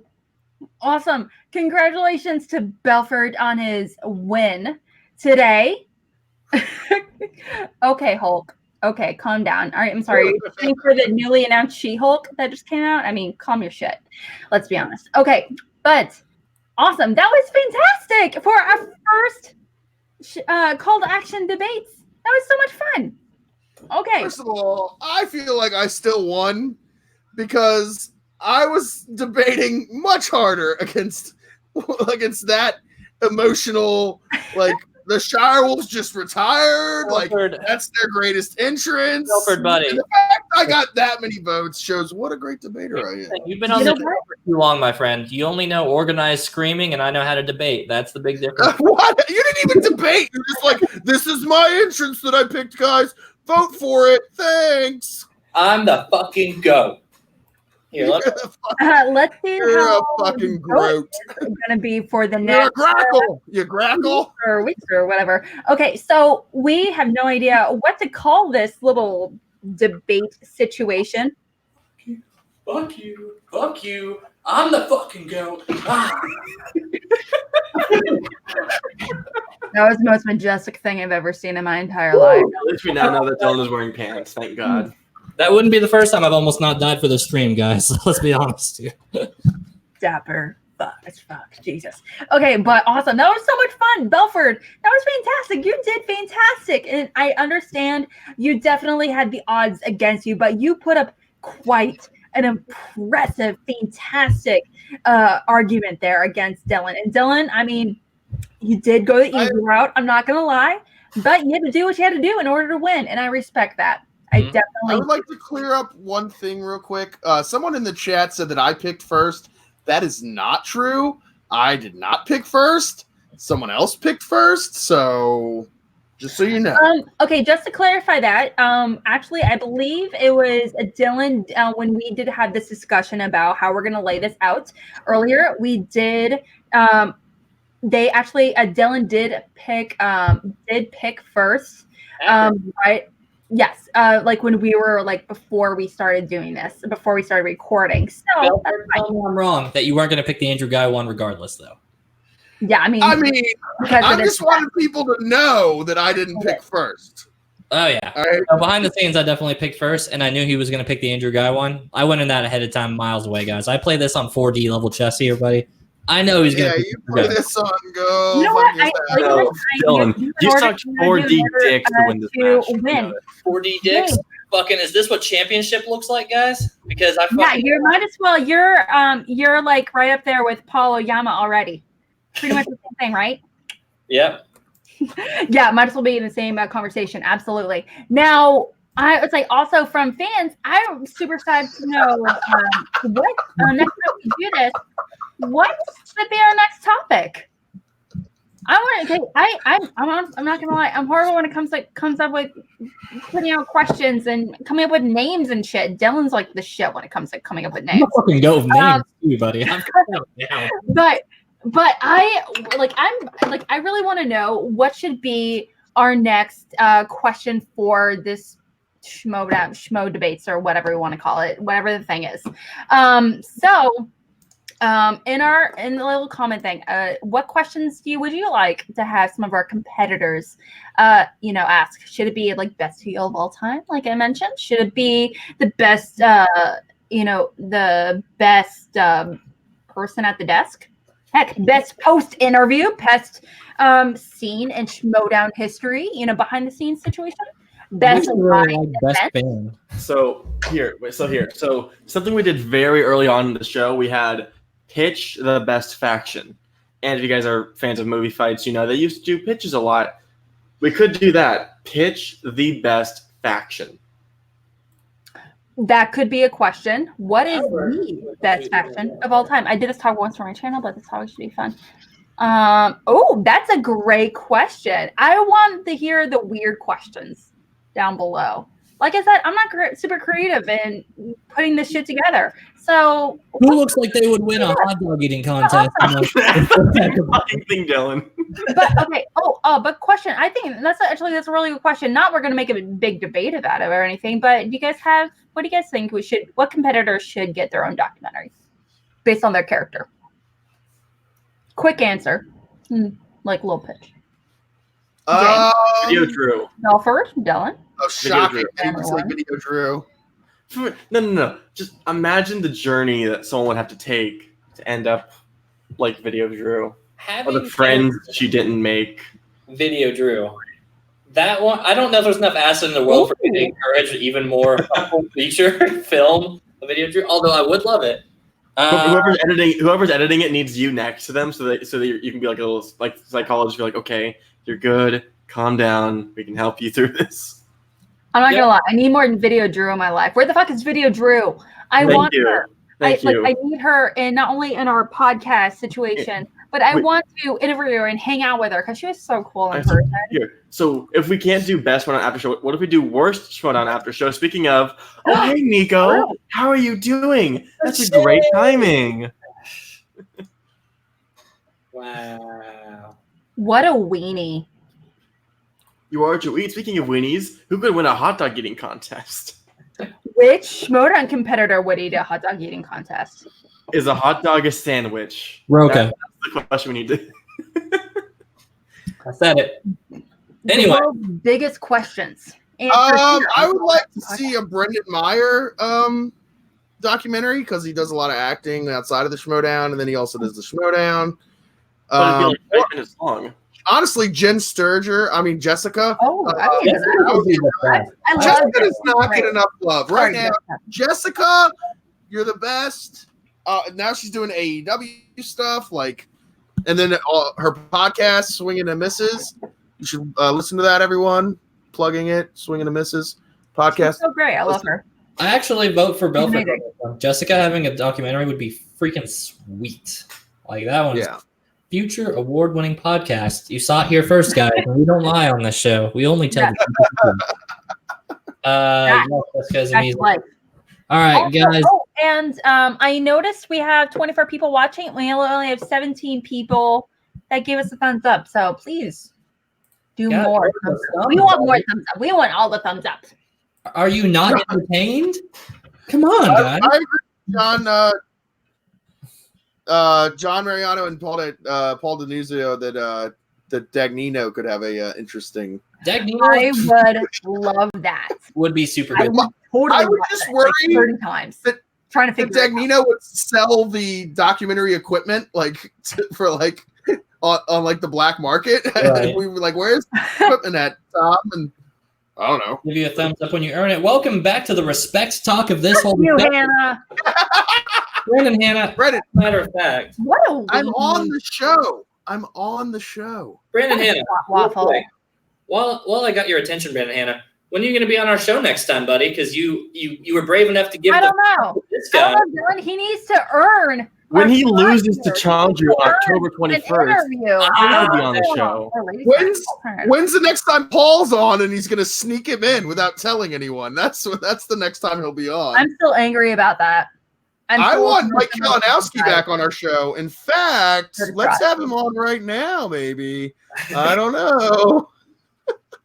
awesome. Congratulations to Belford on his win today. Okay, Hulk. Okay, calm down. All right, I'm sorry. You're waiting for the newly announced She-Hulk that just came out. I mean, calm your shit. Let's be honest. Okay, but awesome. That was fantastic for our first call to action debates. That was so much fun. Okay. First of all, I feel like I still won because I was debating much harder against that emotional, like the Shire Wolves just retired, like Belford, that's their greatest entrance. Belford, buddy. And the fact I got that many votes shows what a great debater I am. You've been on You the know show what? for too long, my friend. You only know organized screaming, and I know how to debate. That's the big difference. What? You didn't even debate. You're just like, this is my entrance that I picked, guys. Vote for it. Thanks. I'm the fucking GOAT. Here, let me, Let's see You're a how fucking Groat groat. is going to be for the You're a next grackle. You grackle. or weeks or whatever. Okay, so we have no idea what to call this little debate situation. fuck you. Fuck you. I'm the fucking goat. Ah. That was the most majestic thing I've ever seen in my entire life. At least we now know that Dylan is wearing pants. Thank God. That wouldn't be the first time I've almost not died for the stream, guys. Let's be honest here. Dapper. Fuck. Jesus. Okay, but awesome. That was so much fun. Belford, that was fantastic. You did fantastic. And I understand you definitely had the odds against you, but you put up quite an impressive, fantastic argument there against Dylan. And Dylan, I mean, you did go the easy route. I'm not going to lie, but you had to do what you had to do in order to win. And I respect that. I I definitely would like to clear up one thing real quick. Someone in the chat said that I picked first. That is not true. I did not pick first. Someone else picked first. So just so you know. Okay, just to clarify that, actually, I believe it was Dylan when we did have this discussion about how we're going to lay this out earlier. We did. They actually Dylan did pick first, right? Yes, like when we were like before we started doing this, before we started recording. So Belford, tell me I'm wrong that you weren't going to pick the Andrew Guy one regardless, though. yeah, I mean, because I of just this- wanted people to know that I didn't pick first. Oh, yeah. All right. So behind the scenes, I definitely picked first, and I knew he was going to pick the Andrew Guy one. I went in that ahead of time, miles away, guys. I play this on 4D level chess here, buddy. I know he's going Yeah, to you pick play Andrew Guy. this on go. You know what? fuck I yourself. No, Dylan, you sucked 4D dicks to win this match. To win. 4D dicks. Fucking, is this what championship looks like, guys? Because I Yeah, fucking you might as well. You're like right up there with Paul Oyama already. Pretty much the same thing, right? Yep. Yeah, might as well be in the same conversation. Absolutely. Now, it's like also from fans, I'm super excited to know what next time we do this. What should be our next topic? I want to. I'm not gonna lie. I'm horrible when it comes up with putting out questions and coming up with names and shit. Dylan's like the shit when it comes to coming up with names. I'm a fucking go of names too, buddy. I'm down. But I really want to know what should be our next question for this schmo debates or whatever we want to call it, whatever the thing is. In the little comment thing, what questions would you like to have some of our competitors, ask? Should it be like best heel of all time, like I mentioned? Should it be the best, the best person at the desk? Heck, best post interview, best scene in Schmodown history, behind the scenes situation. Best Really like best fan. So something we did very early on in the show, we had pitch the best faction. And if you guys are fans of movie fights, you know they used to do pitches a lot. We could do that. Pitch the best faction. That could be a question. What is the best faction of all time? I did this talk once for my channel, but this talk should be fun. That's a great question. I want to hear the weird questions down below. Like I said, I'm not super creative in putting this shit together. So Who looks like they would win a hot dog eating contest? Fucking thing, Dylan. But okay. But question. I think that's a really good question. Not we're going to make a big debate about it or anything. But what do you guys think what competitors should get their own documentary based on their character? Quick answer. Like little pitch. Video Drew. Belford, Dylan. Oh, shocking. Drew. I didn't say Video Drew. No. Just imagine the journey that someone would have to take to end up like Video Drew. Or Having the friends she didn't make. Video Drew. That one, I don't know if there's enough acid in the world for me to encourage even more feature film of Video Drew. Although I would love it. Whoever's editing it needs you next to them, so that you can be like a little like psychologist. Be like, okay, you're good. Calm down. We can help you through this. I'm not gonna lie. I need more Video Drew in my life. Where the fuck is Video Drew? I want her. Thank you. I need her, and not only in our podcast situation, but I Wait. want to interview her and hang out with her because she was so cool in I see. person. Here, so if we can't do best Schmodown after show, what if we do worst Schmodown after show? Speaking of, oh hey Nico, how are you doing? That's a great timing. Wow. What a weenie. You are to eat. Speaking of weenies, who could win a hot dog eating contest? Which Schmodown competitor would eat a hot dog eating contest? Is a hot dog a sandwich? Roka. That's the question we need to. I said it. The Anyway. world's biggest questions. I would like to see a Brendan Meyer documentary because he does a lot of acting outside of the Schmodown, and then he also does the Schmodown. But it'd be like 5 minutes long. Honestly, Jessica. Oh, I Uh, didn't know That would be the best. that. I love Jessica does Jessica. not Great. get enough love Sorry, right now. Jessica. Jessica, you're the best. Now she's doing AEW stuff, and then her podcast, Swinging and Misses. You should listen to that, everyone. Plugging it, Swinging and Misses podcast. She's so great. I love her. I actually vote for Belfort. Amazing. Jessica having a documentary would be freaking sweet. Like that one's Yeah. future award-winning podcast. You saw it here first, guys. And we don't lie on this show. We only tell the truth. Yes, Jessica's That's amazing. life. All right, Also- guys. and I noticed we have 24 people watching. We only have 17 people that gave us a thumbs up. So please do Yeah, more. give us a thumbs up. thumbs We want up. more thumbs up. We want all the thumbs up. Are you not entertained? Come on, guys. I agree, John Mariano and Paul Denuzio that Dagnino could have a interesting. Dagnino I would love that. would be super I good. would totally I would watch just that, worry 30 times. that- Trying to That figure it out. Dagnino would sell the documentary equipment for on the black market. Right. And we were like, "Where's the equipment at, Tom?" And I don't know. Give you a thumbs up when you earn it. Welcome back to the respect talk of this whole You, discussion. Hannah. Brandon, Hannah. Brandon, Matter of fact, What a I'm weenie. on the show. I'm on the show. Brandon Hannah. Waffle. real quick, While I got your attention, Brandon Hannah, when are you going to be on our show next time, buddy? Because you were brave enough to give I don't know. this I guy. don't know, Dylan. He needs to earn. When our he loses to sponsors. Challenger on Earn October an 21st, interview. he'll be on the show. When's the next time Paul's on and he's gonna sneak him in without telling anyone? That's the next time he'll be on. I'm still angry about that. I still want Mike emotional Kalinowski about it. back on our show. In fact, Good let's try. have him on right now, maybe. I don't know.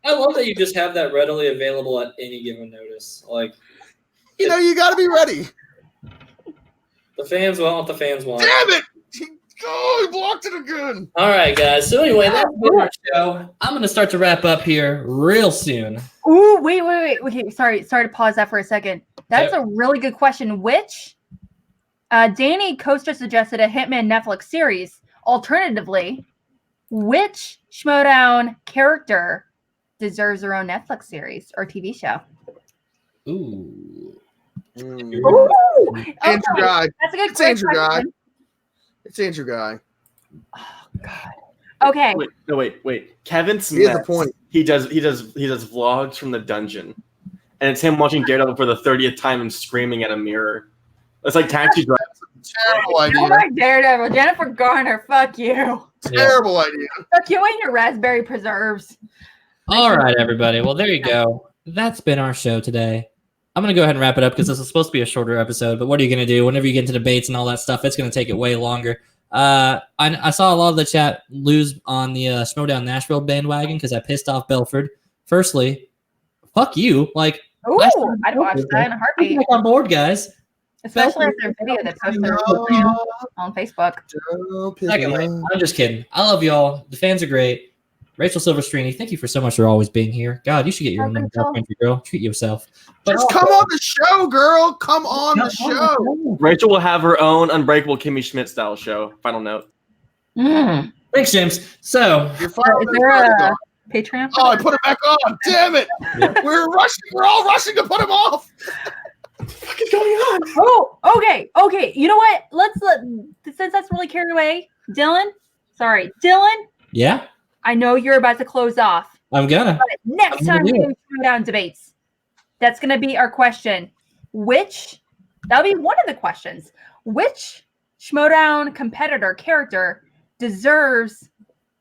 I love that you just have that readily available at any given notice. Like You got to be ready. the fans want what the fans want. Damn it! Oh, he blocked it again. All right, guys. So anyway, that's been our show. I'm going to start to wrap up here real soon. Ooh, wait. Okay, sorry to pause that for a second. That's a really good question. Which Danny Coaster suggested a Hitman Netflix series. Alternatively, which Schmodown character deserves their own Netflix series or TV show? Ooh. Ooh, Andrew okay, Guy. that's a good It's Andrew Guy. question. It's Andrew Guy. Okay, Wait. Kevin Here's Smith. the point. He does vlogs from the dungeon, and it's him watching Daredevil for the 30th time and screaming at a mirror. It's like Taxi Driver. Terrible oh idea. my Daredevil, Jennifer Garner, fuck you. Terrible idea. Fuck you and your raspberry preserves. All right, everybody. Well, there you go. That's been our show today. I'm going to go ahead and wrap it up because this is supposed to be a shorter episode. But what are you going to do? Whenever you get into debates and all that stuff, it's going to take it way longer. I saw a lot of the chat lose on the Schmodown Nashville bandwagon because I pissed off Belford. Firstly, fuck you. Like, Ooh, I should- I'd watch that in a I'm heartbeat. back on board, guys. Especially if their video that posted on Facebook. Secondly, I'm just kidding. I love y'all. The fans are great. Rachel Silverstreeny, thank you for so much for always being here. God, you should get your own number, country girl. Treat yourself. Just come on the show, girl. Come on the show. Rachel will have her own Unbreakable Kimmy Schmidt style show. Final note. Mm. Thanks, James. So, You're fine. Is there a Patreon? Oh, I put it back on. Damn it. We're rushing. We're all rushing to put him off. What the fuck is going on? Oh, okay. You know what? Since that's really carried away, Dylan. yeah, I know you're about to close off. I'm gonna. But next I'm time gonna we do do Schmodown debates, that's going to be our question. That'll be one of the questions. Which Schmodown competitor character deserves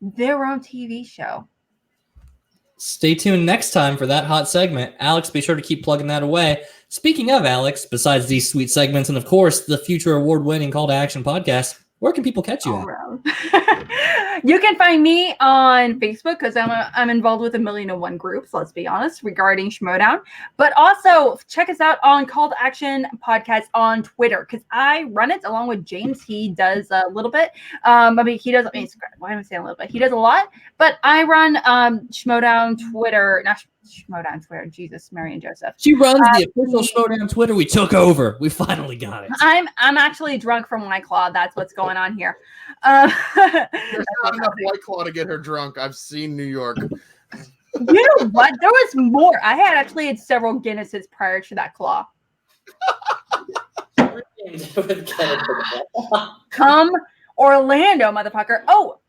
their own TV show. Stay tuned next time for that hot segment. Alex, be sure to keep plugging that away. Speaking of Alex, besides these sweet segments and, of course, the future award-winning Call to Action podcast, where can people catch you at? You can find me on Facebook because I'm involved with 1,000,001 groups, let's be honest, regarding Schmodown. But also check us out on Call to Action podcast on Twitter because I run it along with James. He does a little bit. Why am I saying a little bit? He does a lot. But I run Schmodown Twitter, not Schmodown Twitter. Jesus, Mary and Joseph. She runs the official Schmodown Twitter. We took over. We finally got it. I'm actually drunk from White Claw. That's what's going on here. There's not enough White Claw to get her drunk. I've seen New York. You know what? There was more. I had several Guinnesses prior to that claw. Come Orlando, motherfucker. Oh,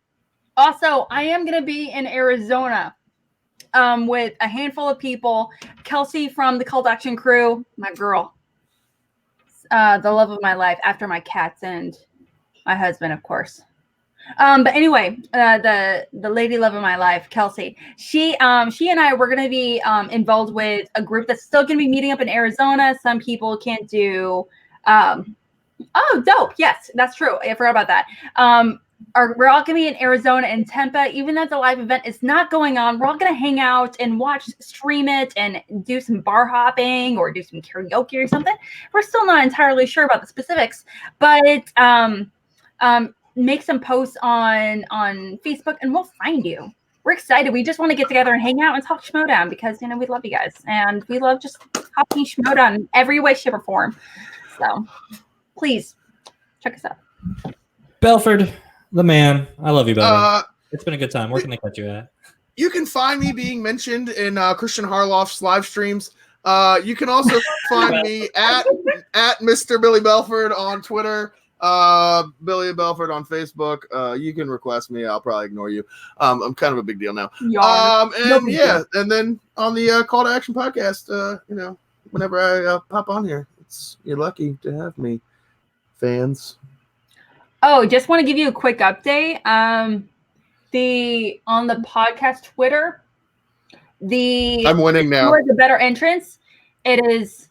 also, I am going to be in Arizona with a handful of people. Kelsey from the Call to Action crew, my girl. The love of my life after my cats and my husband, of course. But anyway, the lady love of my life, Kelsey, she and I were going to be involved with a group that's still going to be meeting up in Arizona. Some people can't do. Oh, dope. Yes, that's true. I forgot about that. We're all going to be in Arizona and Tampa, even though the live event is not going on. We're all going to hang out and stream it and do some bar hopping or do some karaoke or something. We're still not entirely sure about the specifics, but make some posts on Facebook and we'll find you. We're excited. We just want to get together and hang out and talk Schmodown because, we love you guys and we love just talking Schmodown in every way, shape, or form. So please check us out. Belford, the man. I love you, buddy. It's been a good time. Where can they catch you at? You can find me being mentioned in Christian Harloff's live streams. You can also find me at Mr. Billy Belford on Twitter. Billy Belford on Facebook. You can request me. I'll probably ignore you. I'm kind of a big deal now. And then on the Call to Action podcast, whenever I pop on here, you're lucky to have me, fans. Oh, just want to give you a quick update. On the podcast Twitter, I'm winning now. The better entrance. It is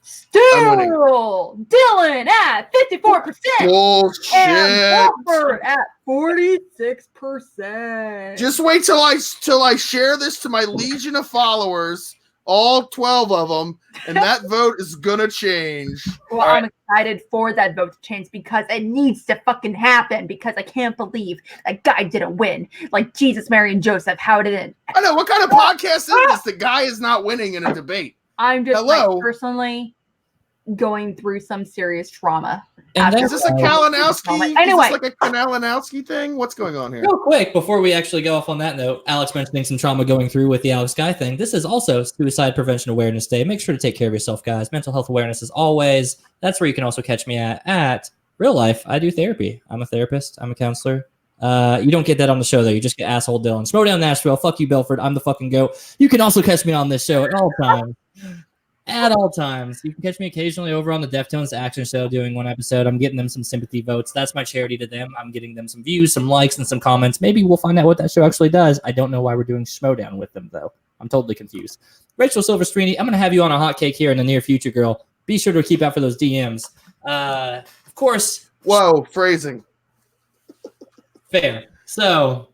still Dylan at 54%. Bullshit. And Belford at 46%. Just wait till I share this to my legion of followers, all 12 of them, and that vote is gonna change. Well, I'm excited for that vote to change because it needs to fucking happen because I can't believe that guy didn't win. Like Jesus, Mary, and Joseph, how did it? I know. What kind of podcast is this? The guy is not winning in a debate. I'm just personally going through some serious trauma. Is this a Kalinowski? Anyway. Is this like a Kalinowski thing? What's going on here? Real quick, before we actually go off on that note, Alex mentioning some trauma going through with the Alex Guy thing. This is also Suicide Prevention Awareness Day. Make sure to take care of yourself, guys. Mental health awareness is always. That's where you can also catch me at real life. I do therapy. I'm a therapist. I'm a counselor. You don't get that on the show, though. You just get asshole Dylan. Schmodown Nashville. Fuck you, Belford. I'm the fucking goat. You can also catch me on this show at all times. At all times. You can catch me occasionally over on the Deftones Action Show doing one episode. I'm getting them some sympathy votes. That's my charity to them. I'm getting them some views, some likes, and some comments. Maybe we'll find out what that show actually does. I don't know why we're doing Schmodown with them, though. I'm totally confused. Rachel Silverstreeny, I'm going to have you on a hot cake here in the near future, girl. Be sure to keep out for those DMs. Of course. Whoa, phrasing. Fair. So,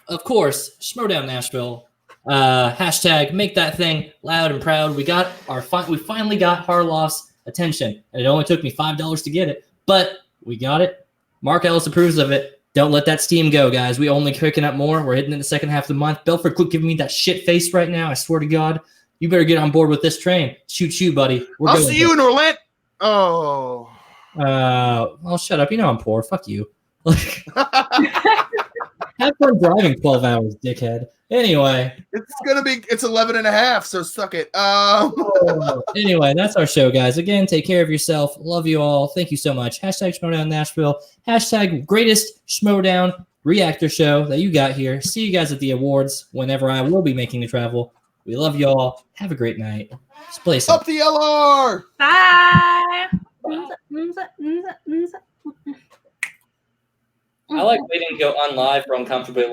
of course, Schmodown Nashville. Hashtag make that thing loud and proud. We finally got Harloff's attention, and it only took me $5 to get it, but we got it. Mark Ellis approves of it. Don't let that steam go, guys. We only cooking up more. We're hitting in the second half of the month. Belford, quit giving me that shit face right now. I swear to God, you better get on board with this train. Shoot, buddy. I'll see you in Orlando. Oh. Well, shut up. You know I'm poor. Fuck you. Have fun driving 12 hours, dickhead. Anyway. It's 11 and a half, so suck it. Anyway, that's our show, guys. Again, take care of yourself. Love you all. Thank you so much. Hashtag Schmodown Nashville. Hashtag greatest Schmodown reactor show that you got here. See you guys at the awards whenever I will be making the travel. We love you all. Have a great night. Just play some. Up the LR. Bye. I like waiting to go unlive for uncomfortably long.